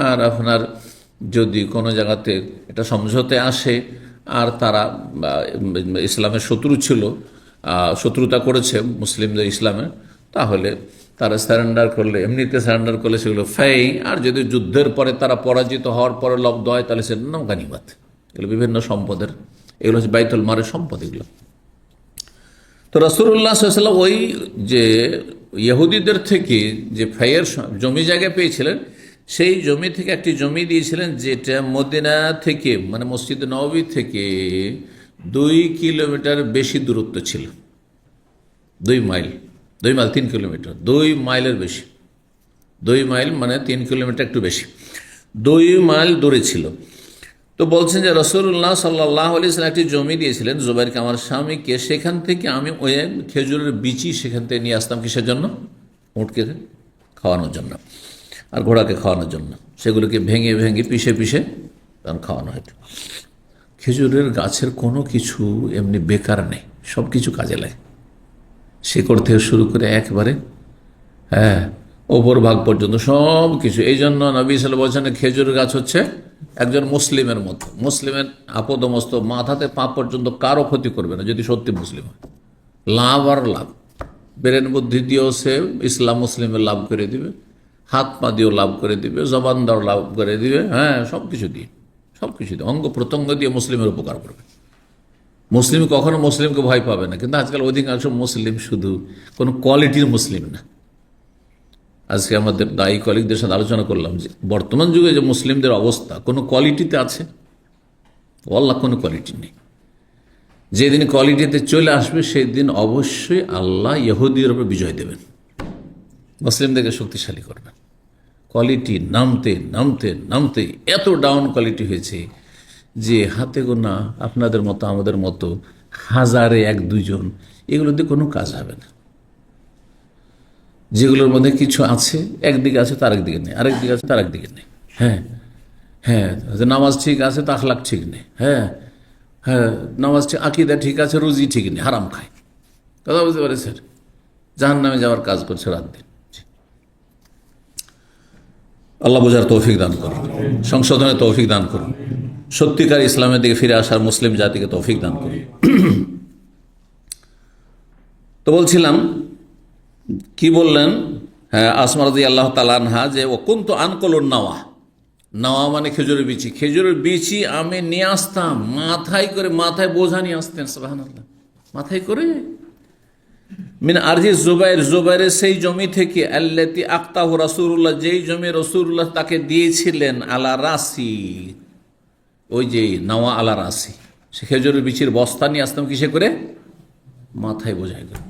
আর আপনার যদি কোনো জায়গাতে এটা সমঝোতে আসে, আর তারা ইসলামের শত্রু ছিল, শত্রুতা করেছে মুসলিমদের ইসলামে, তাহলে তারা সারেন্ডার করলে, এমনিতে সারেন্ডার করলে সেগুলো ফাই। আর যদি যুদ্ধের পরে তারা পরাজিত হওয়ার পরে লব্ধ হয়, তাহলে সেটার নাম গানিমাত। এগুলো বিভিন্ন সম্পদের, এগুলো হচ্ছে বাইতুল মালের সম্পদ এগুলো। তো রাসূলুল্লাহ সাল্লাল্লাহু আলাইহি ওয়াসাল্লাম ওই যে ইহুদিদের থেকে যে ফাইয়ের জমি জায়গা পেয়েছিলেন, সেই জমি থেকে একটি জমি দিয়েছিলেন, যেটা মদিনা থেকে, মানে মসজিদ নববী থেকে 2 কিলোমিটার বেশি দূরত্ব ছিল। 2 মাইল, 3 কিলোমিটার, 2 মাইলের বেশি। 2 মাইল মানে 3 কিলোমিটার একটু বেশি, 2 মাইল দূরে ছিল। তো বলছেন যে রাসূলুল্লাহ সাল্লাল্লাহু আলাইহি ওয়াসাল্লাম একটি জমি দিয়েছিলেন জুবাইরকে, আমার স্বামীকে। সেখান থেকে আমি ওই খেজুরের বিচি সেখান থেকে নিয়ে আসতাম, কিসের জন্য? উটকে খাওয়ানোর জন্য, আর ঘোড়াকে খাওয়ানোর জন্য। সেগুলোকে ভেঙে ভেঙে পিষে পিষে তখন খাওয়ানো হতো। খেজুরের গাছের কোনো কিছু এমনি বেকার নেই, সব কিছু কাজে লাগে, শিকড় থেকে শুরু করে একেবারে ওপর ভাগ পর্যন্ত সব কিছু। এই জন্য নবী সাল্লাল্লাহু আলাইহি ওয়াসাল্লাম বলছেন, খেজুরের গাছ হচ্ছে একজন মুসলিমের মতো। মুসলিমের আপদমস্ত, মাথাতে পা পর্যন্ত কারো ক্ষতি করবে না, যদি সত্যি মুসলিম হয়। লাভ আর লাভ, ব্রেন বুদ্ধি দিয়েও সে ইসলাম মুসলিমের লাভ করে দিবে, হাত পা দিয়েও লাভ করে দিবে, জবান দ্বারা লাভ করে দিবে, হ্যাঁ, সব কিছু দিয়ে অঙ্গ প্রত্যঙ্গ দিয়ে মুসলিমের উপকার করবে। মুসলিম কখনো মুসলিমকে ভয় পাবে না, কিন্তু আজকাল অধিকাংশ মুসলিম শুধু কোনো কোয়ালিটির মুসলিম না। আজকে আমাদের দায়ী কলিগদের সাথে আলোচনা করলাম যে বর্তমান যুগে যে মুসলিমদের অবস্থা, কোনো কোয়ালিটিতে আছে? আল্লাহ কোনো কোয়ালিটি নেই। যেদিন কোয়ালিটিতে চলে আসবে সেই দিন অবশ্যই আল্লাহ ইহুদির উপর বিজয় দেবেন, মুসলিমদেরকে শক্তিশালী করবেন। কোয়ালিটি নামতে নামতে নামতে এত ডাউন কোয়ালিটি হয়েছে যে হাতে গোনা আপনাদের মতো আমাদের মতো হাজারে এক দুইজন, এগুলোতে কোনো কাজ হবে না। যেগুলোর মধ্যে কিছু আছে, একদিকে আছে তার একদিকে নেই, আরেক দিকে আছে তার একদিকে নেই। হ্যাঁ হ্যাঁ, নামাজ ঠিক আছে তা আখলাক ঠিক নেই। হ্যাঁ হ্যাঁ, নামাজ ঠিক, আকীদা ঠিক আছে, রুজি ঠিক নেই, হারাম খায়। কথা বুঝতে পারে স্যার? জাহান্নামে যাওয়ার কাজ করছে রাত দিন। আল্লাহ বোঝার তৌফিক দান করুন, সংশোধনের তৌফিক দান করুন, সত্যিকার ইসলামের দিকে ফিরে আসার মুসলিম জাতিকে তৌফিক দান করুন। তো বলছিলাম, কি বললেন? হ্যাঁ, আসমা রাদিয়াল্লাহু তাআলা আনহা যে ও কুনতু আনকুলুন নাওয়া, নাওয়া মানে খেজুরের বিচি, খেজুরের বিচি আমি নিয়ে আসতাম মাথায় করে, মাথায় বোঝা নিয়ে আসতেন, সুবহানাল্লাহ, মাথায় করে। মিন আরজি জুবাইর, জুবাইরের সেই জমি থেকে, আল্লাতি আক্তাহু রাসূলুল্লাহ, যেই জমি রাসূলুল্লাহ তাকে দিয়েছিলেন, আলা রাসি, ওই যে নাওয়া আলা রাসি, সে খেজুরের বিচির বস্তা নিয়ে আসতাম কিসে করে? মাথায় বোঝাই করে।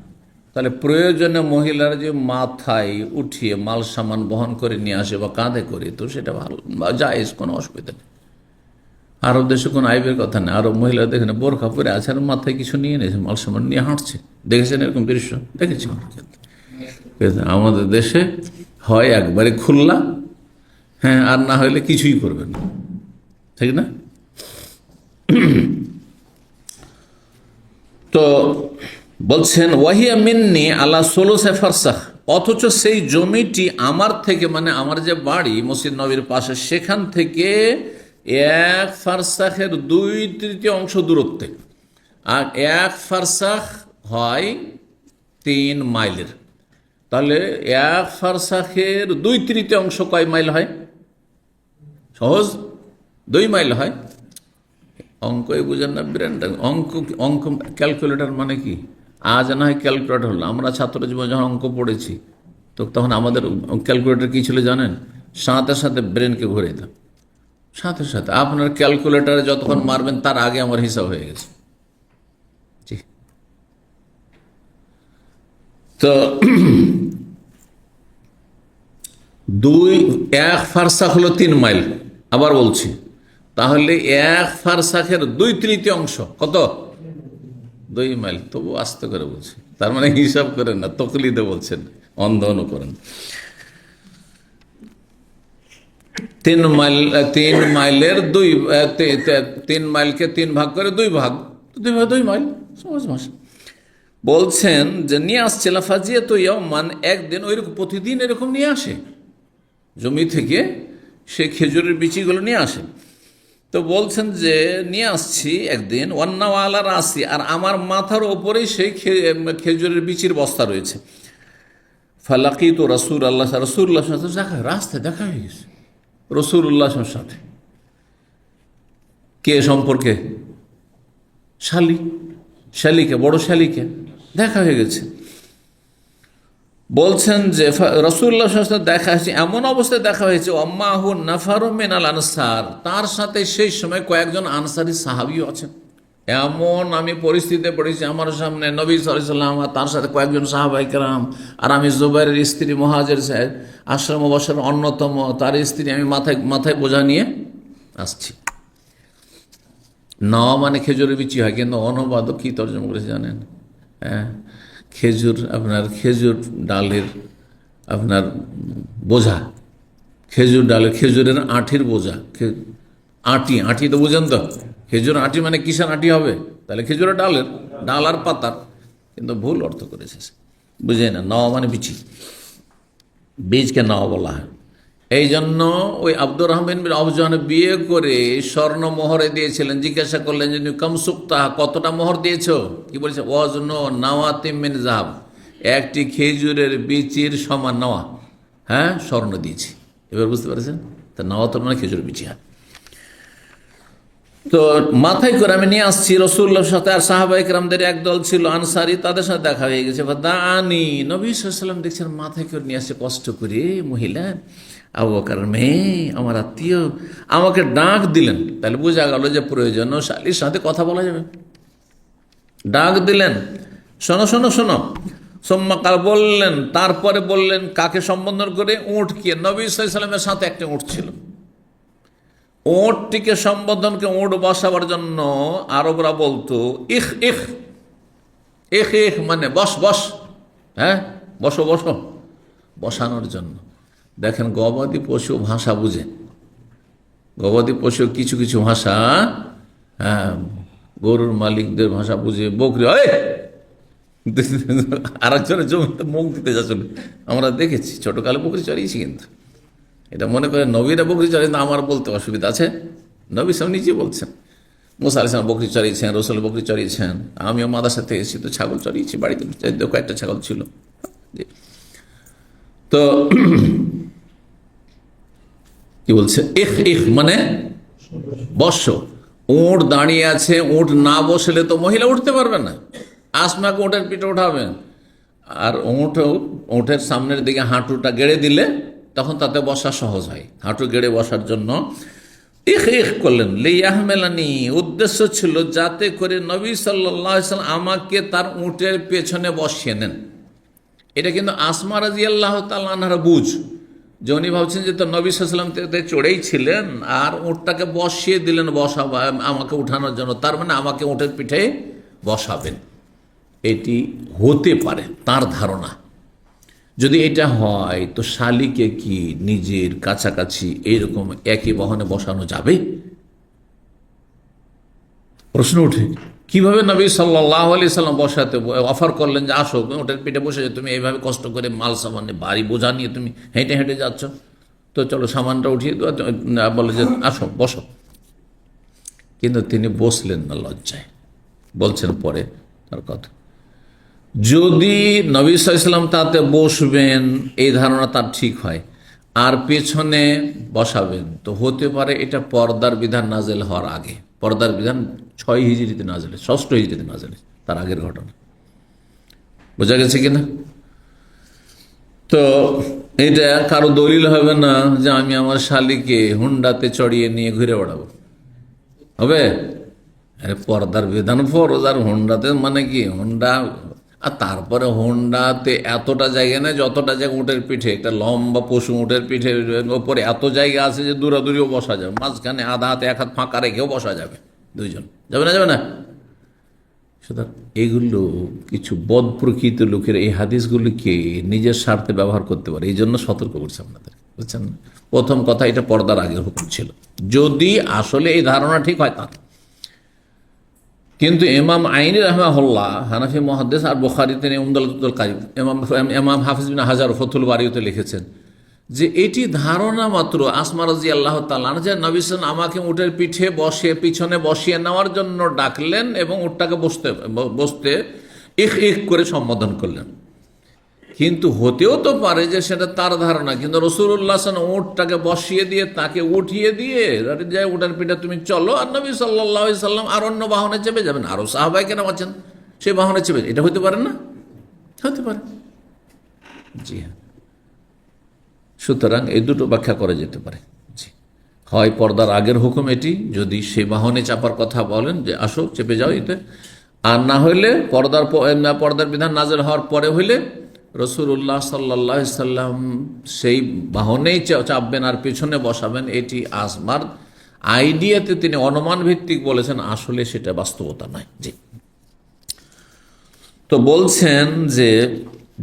তাহলে প্রয়োজনে মহিলারা যে মাথায় উঠিয়ে মাল সামান বহন করে নিয়ে আসে বা কাঁধে করে, তো সেটা ভালো, জায়েজ, কোনো অসুবিধা নেই। আরব দেশে কোনো আইবের কথা নেই। আরব মহিলারা দেখেন বোরখা পরে আছে আর মাথায় কিছু নিয়ে নিয়েছে, মাল সামান নিয়ে হাঁটছে। দেখেছেন এরকম দৃশ্য? দেখেছি। আমাদের দেশে হয় একবারে খুললা, হ্যাঁ, আর না হলে কিছুই করবেন না, ঠিক না? তো বলছেন ওয়াহিয়া মিন্নি আলা সোলোসে ফারসাখ, অথচ সেই জমিটি আমার থেকে, মানে আমার যে বাড়ি মসজিদ নবীর পাশে, সেখান থেকে 1 ফারসাখের 2/3 অংশ দূরত্বে। আর 1 ফারসাখ হয় 3 মাইলের। তাহলে 1 ফারসাখের 2/3 অংশ কয় মাইল হয়? সহজ, 2 মাইল হয়। অঙ্কই বুঝেন না ব্রেনটা, অঙ্ক ক্যালকুলেটর মানে কি? আজ না হয় ক্যালকুলেটর হলো, আমরা ছাত্র জীবনে যখন অঙ্ক পড়েছি তো তখন আমাদের ক্যালকুলেটর কী ছিল জানেন? সাথে সাথে ব্রেনকে ঘুরে দিতাম, সাথে সাথে। আপনার ক্যালকুলেটারে যতক্ষণ মারবেন তার আগে আমার হিসাব হয়ে গেছে। জি, তো 1 ফারসাখ হলো 3 মাইল। আবার বলছি, তাহলে 1 ফারসাখের 2/3 অংশ কত? 2 মাইল। তবু আস্তে করে বলছি, তার মানে হিসাব করেন না, তকলিদে বলছেন, অন্ধন করেন। 3 মাইলের 3 মাইলকে 3 ভাগ করে 2 ভাগ, 2 মাইল, সহজ ভাষা। বলছেন যে নিয়ে আসছিল ফাজিয়া তো ইয়ামান, একদিন ওইরকম প্রতিদিন এরকম নিয়ে আসে, জমি থেকে সে খেজুরের বিচিগুলো নিয়ে আসে। তো বলছেন যে নিয়ে আসছি একদিন, ওয়ান্নাওয়ালা রাসি, আর আমার মাথার ওপরেই সেই খেজুরের বিচির বস্তা রয়েছে। ফালাকি তো রসুল আল্লাহ, রসুল্লাহ দেখা, রাস্তায় দেখা হয়ে গেছে রসুল্লাহর সাথে। কে সম্পর্কে? শালিকে, বড় শালিকে দেখা হয়ে গেছে। বলছেন যে রসুল্লাহ দেখা হয়েছে, এমন অবস্থায় দেখা হয়েছে আম্মাহু নাফারু মিনাল আনসার, তার সাথে সেই সময় কয়েকজন আনসারী সাহাবীও আছেন। এমন আমি পরিস্থিতিতে পড়েছি, আমার সামনে নবী সাল্লাল্লাহু আলাইহি ওয়াসাল্লাম আর তার সাথে কয়েকজন সাহাবায়ে কেরাম, আর আমি জুবাইরের স্ত্রী মুহাজির সাহেব, আশরা মুবাশশির অন্যতম, তার স্ত্রী, আমি মাথায় বোঝা নিয়ে আসছি। নাওয়া মানে খেজুরের বিচি হয়, কিন্তু অনুবাদক কি তর্জমা করেছে জানেন? হ্যাঁ, খেজুর, আপনার খেজুর ডালের আপনার বোঝা, খেজুর ডালের, খেজুরের আঁটির বোঝা, আঁটি তো বুঝেন তো? খেজুর আঁটি মানে কিসের আঁটি হবে? তাহলে খেজুরের ডালের, ডাল আর পাতার, কিন্তু ভুল অর্থ করেছে, বুঝে না। নাওয়া মানে বিচি, বীজকে নাওয়া বলা হয়। এই জন্য ওই আব্দুর রহমান বিন আওফ যখন বিয়ে করে স্বর্ণ মোহরে দিয়েছিলেন, জিজ্ঞাসা করলেন যে কমসুক্তা, কতটা মোহর দিয়েছ? কি বলেছে? ওয়াজনু নাওয়াতিম মিন যাহাব, একটি খেজুরের বিচির সমান নাওয়া, হ্যাঁ স্বর্ণ দিয়েছি। এবার বুঝতে পারছেন, তা নওয়াতর মানে খেজুর বিচি। হ্যাঁ, তো মাথায় করে আমি নিয়ে আসছি রসুল্লাহর সাথে, আর সাহাবায়ে কেরামদের একদল ছিল আনসারি, তাদের সাথে দেখা হয়ে গেছে। দানি, নবী সাল্লাল্লাহু আলাইহি ওয়াসাল্লাম দেখছেন মাথায় করে নিয়ে আসছে কষ্ট করে মহিলা, আবু বকর মেয়ে আমার আত্মীয়, আমাকে ডাক দিলেন। তাহলে বোঝা গেল যে প্রয়োজনশালীর সাথে কথা বলা যাবে। ডাক দিলেন, শোনো শোনো শোনো। সোম্মাকাল বললেন, তারপরে বললেন কাকে সম্বোধন করে? উটকে। নবী সাল্লাল্লাহু আলাইহি ওয়াসাল্লামের সাথে একটা উট ছিল। ওটটিকে সম্বোধনকে উট বসাবার জন্য আরবরা বলতো ইখ ইখ। ইখ ইখ মানে বস বস, হ্যাঁ বসো বসো, বসানোর জন্য। দেখেন গবাদি পশু ভাষা বুঝে, গবাদি পশু কিছু কিছু ভাষা, হ্যাঁ গরুর মালিকদের ভাষা বুঝে। বকরি আর একজনের জমিতে মুখ দিতে যাচ্ছিল, আমরা দেখেছি ছোটকালে বকরি চড়িয়েছি। কিন্তু এটা মনে করে নবীরা বকরি চড়ে না, আমার বলতে অসুবিধা আছে? নবী সাহেব নিজে বলছেন মুসা আলাইহিস সালাম বকরি চড়িয়েছেন, রসুল বকরি চড়িয়েছেন। আমিও মাদ্রাসা থেকে এসেছি তো ছাগল চড়িয়েছি, বাড়িতে কয়েকটা ছাগল ছিল। তো কি বলছে? ইখ ইখ মানে বস। উট দাঁড়িয়ে আছে, উট না বসলে তো মহিলা উঠতে পারবে না। আসমাকে উটের পিঠে উঠাবেন, আর উটের সামনের দিকে হাঁটুটা গেড়ে দিলে তখন তাতে বসা সহজ হয়। হাঁটু গেড়ে বসার জন্য ইখ ইখ করলেন। লিয়াহমেলানি, উদ্দেশ্য ছিল যাতে করে নবী সাল্লাল্লাহু আলাইহি ওয়াসাল্লাম আমাকে তার উটের পেছনে বসিয়ে নেন। এটা কিন্তু আসমা রাদিয়াল্লাহু তাআলা আনহার বুঝ, যে উনি ভাবছেন যে তো নবী সাল্লাল্লাহু আলাইহি ওয়াসাল্লাম চড়েই ছিলেন আর উটটাকে বসিয়ে দিলেন বসাবো আমাকে উঠানোর জন্য, তার মানে আমাকে উটের পিঠে বসাবেন। এটি হতে পারে তার ধারণা। যদি এটা হয় তো শালিকে কি নিজের কাছাকাছি এইরকম একই বাহনে বসানো যাবে? প্রশ্ন উঠে কিভাবে নবী সাল্লাল্লাহু আলাইহি সাল্লাম বসাতে অফার করলেন যে আসো ওটার পিঠে বসে, তুমি এইভাবে কষ্ট করে মাল সামানে ভারী বোঝা নিয়ে তুমি হেঁটে হেঁটে যাচ্ছ, তো চলো সামানটা উঠিয়ে দেওয়া, বলে যে আসো বসো। কিন্তু তিনি বসলেন না লজ্জায়। বলছেন পরে তার কথা, যদি নবী সাল্লাল্লাহু আলাইহি ওয়াসাল্লাম তাতে বসবেন এই ধারণা তার ঠিক হয় আর পেছনে বসাবেন, তো হতে পারে এটা পর্দার বিধান নাজেল হওয়ার আগে। পর্দার বিধান 6 হিজরিতে নাজেল, 6 হিজরিতে নাজেল, তার আগের ঘটনা। বোঝা গেছে কিনা? তো এটা কারো দলিল হবে না যে আমি আমার শালিকে হুন্ডাতে চড়িয়ে নিয়ে ঘুরে বেড়াবো, হবে? আরে পর্দার বিধান ফরজ, আর হুন্ডাতে মানে কি হুন্ডা, আর তারপরে হোন্ডাতে এতটা জায়গা নেই যতটা জায়গা উটের পিঠে, একটা লম্বা পশু উটের পিঠে ওপরে এত জায়গা আছে যে দূরাদূরিও বসা যাবে, মাঝখানে আধা হাতে এক হাত ফাঁকা রেখেও বসা যাবে, দুইজন যাবে না, যাবে না? সুতরাং এগুলো কিছু বদ প্রকৃত লোকের এই হাদিসগুলিকে নিজের স্বার্থে ব্যবহার করতে পারে, এই জন্য সতর্ক করছে আপনাদের, বুঝছেন? প্রথম কথা, এটা পর্দার আগের হুকুম ছিল যদি আসলে এই ধারণা ঠিক হয় তা। কিন্তু ইমাম আইনি রাহমাহুল্লাহ, হানাফি মুহাদ্দিস আর বুখারীতে উমদাতুল কারি, ইমাম হাফিজ বিন হাজার ফতুল বারিতে লিখেছেন যে এটি ধারণা মাত্র। আসমা রাদিয়াল্লাহু তাআলা যে নবী সাল্লাল্লাহু আমাকে উটের পিঠে বসিয়ে পিছনে বসিয়ে নেওয়ার জন্য ডাকলেন এবং উটটাকে বসতে ইখ ইখ করে সম্বোধন করলেন। কিন্তু হতেও তো পারে যে সেটা তার ধারণা, কিন্তু রাসূলুল্লাহ সাল্লাল্লাহু আলাইহি ওয়াসাল্লাম উটটাকে বসিয়ে দিয়ে তাকে উঠিয়ে দিয়ে যায় উটের পিঠে তুমি চলো, আর নবী সাল্লাল্লাহু আলাইহি সাল্লাম আর অন্য বাহনে চেপে যাবেন, আরো সাহাবায়ে কেরাম আছেন সেই বাহনে চেপে, এটা হতে পারে না? হতে পারে, জি হ্যাঁ। সুতরাং এই দুটো ব্যাখ্যা করা যেতে পারে। জি, হয় পর্দার আগের হুকুম এটি, যদি সে বাহনে চাপার কথা বলেন যে আসো চেপে যাও এতে, আর না হইলে পর্দার বিধান নাযিল হওয়ার পরে হইলে রাসূলুল্লাহ সাল্লাল্লাহু আলাইহি সাল্লাম সেই বাহনেই চাপবেন আর পিছনে বসাবেন। এটি আসমার আইডিয়াতে তিনি অনুমান ভিত্তিক বলেছেন, আসলে সেটা বাস্তবতা নয়। জি, তো বলছেন যে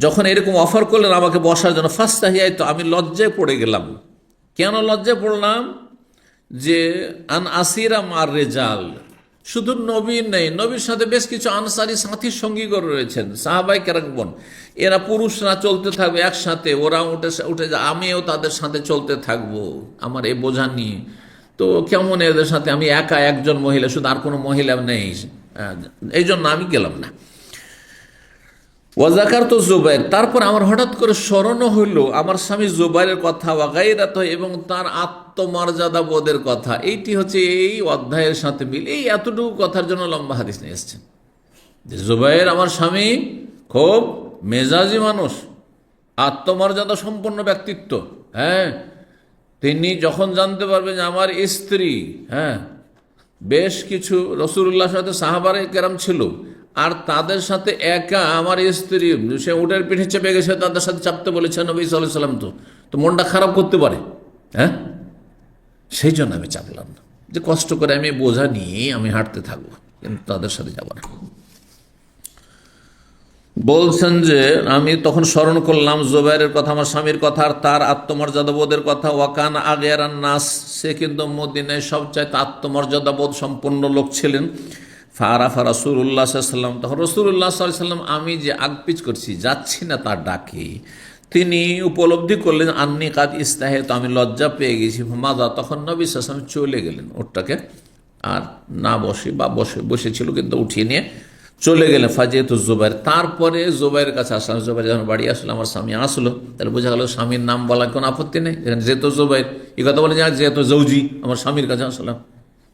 যখন এরকম অফার করলেন আমাকে বসার জন্য, ফাস্তাহিয়াই, তো আমি লজ্জায় পড়ে গেলাম। কেন লজ্জায় পড়লাম? যে আন আসিরা মার রেজাল, শুধু নবী নেই, নবীর সাথে বেশ কিছু আনসারি সাথী সঙ্গীগণ রয়েছেন, সাহাবায়ে কেরামগণ, এরা পুরুষরা চলতে থাকবে একসাথে, ওরা উঠে আমিও তাদের সাথে চলতে থাকবো আমার এই বোঝা নিয়ে। তো কেমন এদের সাথে, আমি একা একজন মহিলা, শুধু আর কোনো মহিলা নেই, এই জন্য আমি গেলাম না। ওয়াজাকার তো জুবাইর, তারপর আমার হঠাৎ করে স্মরণ হইল আমার স্বামী জুবাইরের কথা, ওয়াগাইরাত, এবং তার আত্মমর্যাদা বোধের কথা। এইটি হচ্ছে এই অধ্যায়ের সাথে মিল। এই এতটুকু কথার জন্য লম্বা হাদিস নিয়ে এসছেন যে জুবাইর আমার স্বামী খুব মেজাজি মানুষ, আত্মমর্যাদা সম্পন্ন ব্যক্তিত্ব। হ্যাঁ, তিনি যখন জানতে পারবেন যে আমার স্ত্রী, হ্যাঁ, বেশ কিছু রাসূলুল্লাহর সাথে সাহাবায়ে কেরাম ছিল, আর তাদের সাথে একা আমার স্ত্রী, সে উটের পিঠে চেপে গেছে, তাদের সাথে চাপতে বলেছেন নবী সাল্লাল্লাহু আলাইহি ওয়াসাল্লাম, তো মনটা খারাপ করতে পারে। হ্যাঁ, সেই জন্য আমি চাপলাম না, যে কষ্ট করে আমি বোঝা নিয়ে আমি হাঁটতে থাকবো, কিন্তু তাদের সাথে যাব না। বলছেন যে আমি তখন স্মরণ করলাম জুবাইরের কথা, আমার স্বামীর কথা, আর তার আত্মমর্যাদা বোধের কথা। ওয়াকান আগেরান নাস, সে কিন্তু মদিনায় সবচাইতে আত্মমর্যাদা বোধ সম্পন্ন লোক ছিলেন। ফারাফা রাসূলুল্লাহ সাল্লাল্লাহু আলাইহি ওয়াসাল্লাম, তখন রাসূলুল্লাহ সাল্লাল্লাহু আলাইহি ওয়াসাল্লাম আমি যে আগপিচ করছি, যাচ্ছি না তার ডাকে, তিনি উপলব্ধি করলেন আন্নি কাদ ইস্তাহে, তো আমি লজ্জা পেয়ে গেছি। মাদা, তখন নবী সাল্লাল্লাহু আলাইহি ওয়াসাল্লাম চলে গেলেন, ওরটাকে আর না বসে, বা বসেছিল কিন্তু উঠিয়ে নিয়ে চলে গেলেন। ফাজিয়াতু জুবাইর, তারপরে জুবাইরের কাছে আসলাম। জুবাইর যখন বাড়ি আসলো, আমার স্বামী আসলো, তাহলে বোঝা গেল স্বামীর নাম বলা কোনো আপত্তি নেই। যেহেতু জুবাইর, এই কথা বলে যে যেহেতু জৌজি, আমার স্বামীর কাছে আসলাম,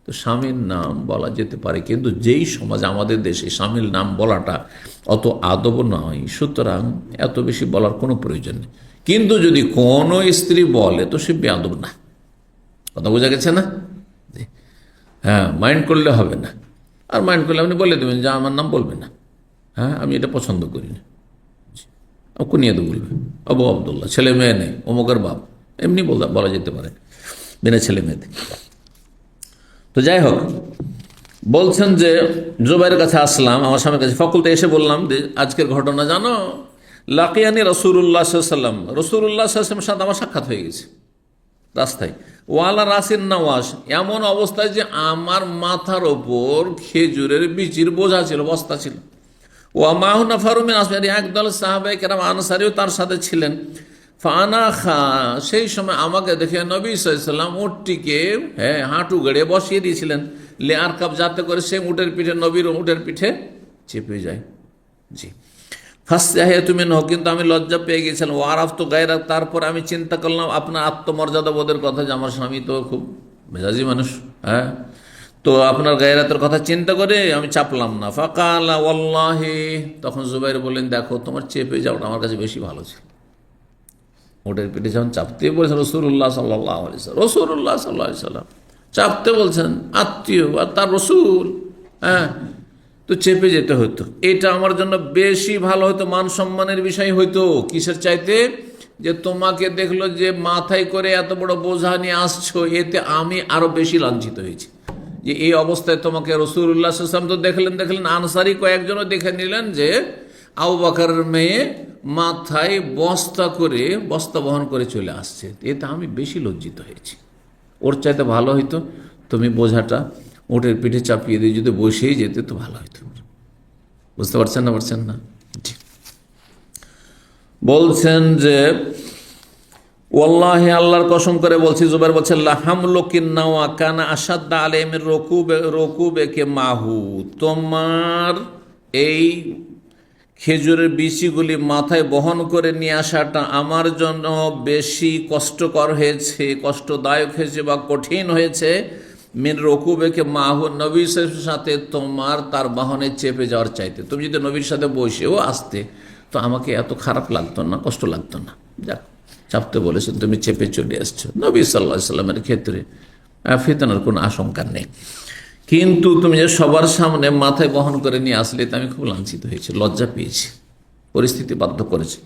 তো স্বামীর নাম বলা যেতে পারে। কিন্তু যেই সমাজ আমাদের দেশে স্বামীর নাম বলাটা অত আদব নয়, সুতরাং এত বেশি বলার কোনো প্রয়োজন নেই। কিন্তু যদি কোনো স্ত্রী বলে, তো সে বেয়াদব না। কথা বোঝা গেছে না? হ্যাঁ, মাইন্ড করলে হবে না। আর মাইন্ড করলে আপনি বলে দেবেন যে আমার নাম বলবে না, হ্যাঁ, আমি এটা পছন্দ করি না, কুনিয়ে তো বলবে আবু আবদুল্লাহ, ছেলে মেয়ে নেই, অমুকের বাপ, এমনি বলা যেতে পারে, বিনা ছেলে মেয়েতে। তো যাই হোক, বলছেন যে জুবাইরের কাছে আসলাম, আমার স্বামীর কাছে। ফকুলতে এসে বললাম যে আজকের ঘটনা জানো, লাকিয়ানি রাসূলুল্লাহ সাল্লাল্লাহু আলাইহি ওয়াসাল্লাম, রাসূলুল্লাহ সাল্লাল্লাহু আলাইহি ওয়াসাল্লামের সাথে আমার সাক্ষাৎ হয়ে গেছে রাস্তায়। ওয়ালা রাসিন নওয়াস, এমন অবস্থায় যে আমার মাথার ওপর খেজুরের বিচির বোঝা ছিল, বস্তা ছিল। ওয়া মাহু নাফারু মিন আসহাবি, একদল সাহাবায়ে কেরাম আনসারীও তার সাথে ছিলেন। ফানা খা, সেই সময় আমাকে দেখে নবী সাল্লাল্লাহু আলাইহি ওয়াসাল্লাম উটটিকে হাঁটু গেড়ে বসিয়ে দিয়েছিলেন, লে আর কাপ, যাতে করে সে উটের পিঠে, নবীর উটের পিঠে চেপে যায়। জি, তুমি নহ, কিন্তু আমি লজ্জা পেয়ে গেছিলাম। ও আরাফ তো গায়রা, তারপর আমি চিন্তা করলাম আপনার আত্মমর্যাদা বোধের কথা, যে আমার স্বামী তো খুব মেজাজি মানুষ, হ্যাঁ, তো আপনার গায়রাতের কথা চিন্তা করে আমি চাপলাম না। ফাকালা ওয়াল্লাহি, তখন জুবাইর বললেন দেখো, তোমার চেপে যাওয়াটা আমার কাছে বেশি ভালো ছিল। ওটের পিঠে যখন চাপতে বলেছেন রাসূলুল্লাহ সাল্লাল্লাহু আলাইহি ওয়াসাল্লাম, রাসূলুল্লাহ সাল্লাল্লাহু আলাইহি ওয়াসাল্লাম চাপতে বলছেন, আত্মীয় আর তার রসুল, হ্যাঁ, তো চেপে যেতে হতো। এটা আমার জন্য বেশি ভালো হতো, মান সম্মানের বিষয় হইতো। কিসের চাইতে? যে তোমাকে দেখলো যে মাথায় করে এত বড় বোঝা নিয়ে আসছো, এতে আমি আরো বেশি লাঞ্ছিত হয়েছি। যে এই অবস্থায় তোমাকে রাসূলুল্লাহ সাল্লাল্লাহু আলাইহি ওয়াসাল্লাম তো দেখলেন, আনসারী কয়েকজনও দেখে নিলেন যে আবু বকরের মেয়ে মাথায় বস্তা বহন করে চলে আসছে, এতে আমি বেশি লজ্জিত হয়েছি। ওর চাইতে ভালো হইতো তুমি বোঝাটা ওটের পিঠে চাপিয়ে দিয়ে যদি বসেই যেতে, তো ভালো হইতো। বুঝতে পারছেন না? বলছেন যে ওয়াল্লাহি, আল্লাহর কসম করে বলছি, জুবাইর বলছেন, লাহামলুকিন নাওয়া কানা আসাদ্দা আলাইহির রকুবে মাহু, তোমার এই খেজুরের বিচিগুলি মাথায় বহন করে নিয়ে আসাটা আমার জন্য বেশি কষ্টকর হয়েছে, কষ্টদায়ক হয়েছে বা কঠিন হয়েছে, মিন রকুবেকে মাহু, নবীর সাথে তোমার তার বাহনে চেপে যাওয়ার চাইতে। তুমি যদি নবীর সাথে বসেও আসতে, তো আমাকে এত খারাপ লাগতো না, কষ্ট লাগতো না। যাক, চাপতে বলেছেন, তুমি চেপে চলে আসছো। নবী সাল্লাল্লাহু আলাইহি ওয়াসাল্লামের ক্ষেত্রে ফিতনার কোনো আশঙ্কা নেই, কিন্তু তুমি যে সবার সামনে মাথায় বহন করে নিয়ে আসলে, তো আমি খুব লাঞ্ছিত হয়েছি, লজ্জা পেয়েছি, পরিস্থিতি বাধ্য করেছে।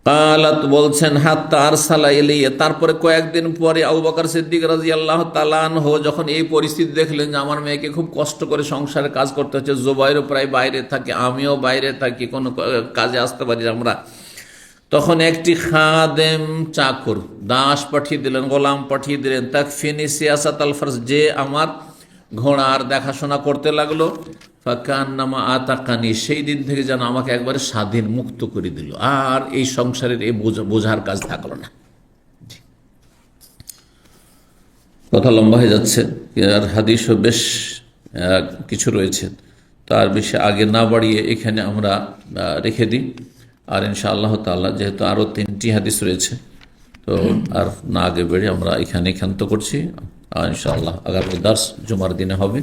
কালাত, বলছেন, হাত্তা আরসালা ইলাইয়া, তারপরে কয়েকদিন পরে আবু বকর সিদ্দিক রাদিয়াল্লাহু তাআলা আনহু যখন এই পরিস্থিতি দেখলেন যে আমার মেয়েকে খুব কষ্ট করে সংসারে কাজ করতে হচ্ছে, জুবাইরও প্রায় বাইরে থাকে, আমিও বাইরে থাকি, কোনো কাজে আসতে পারি আমরা, তখন একটি খাদেম, চাকর, দাস পাঠিয়ে দিলেন, গোলাম পাঠিয়ে দিলেন, তাকফিনি সিয়াসাত আল ফারস, যে আমার ঘোড়ার দেখাশোনা করতে লাগলো। ফাকান্নামা আতাকানি, সেই দিন থেকে যেন আমাকে একবারে স্বাধীন, মুক্ত করে দিল, আর এই সংসারের এই বোঝার কাজ থাকলো না। কথা লম্বা হয়ে যাচ্ছে, আর হাদিসও বেশ কিছু রয়েছে, তার বেশি আগে না বাড়িয়ে এখানে আমরা রেখে দিই। আর ইনশাআল্লাহ তাআলা যেহেতু আরও 3টি হাদিস রয়েছে, তো আর না আগে বেড়ে আমরা এখানে ক্ষান্ত করছি। আর ইনশাআল্লাহ আগামী দার্স জুমার দিনে হবে,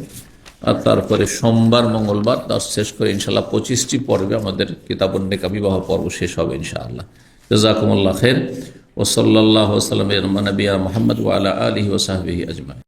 আর তারপরে সোমবার মঙ্গলবার দার্স শেষ করে ইনশাআল্লাহ 25টি পর্বে আমাদের কিতাবুন নিকাহ বিবাহ পর্ব শেষ হবে ইনশাআল্লাহ। জাযাকুমুল্লাহ খাইর। ওয়া সাল্লাল্লাহু ওয়া সাল্লাম আলা নবিয়্যিনা মুহাম্মদ ওয়া আলা আলিহি ওয়া সাহবিহি আজমাইন।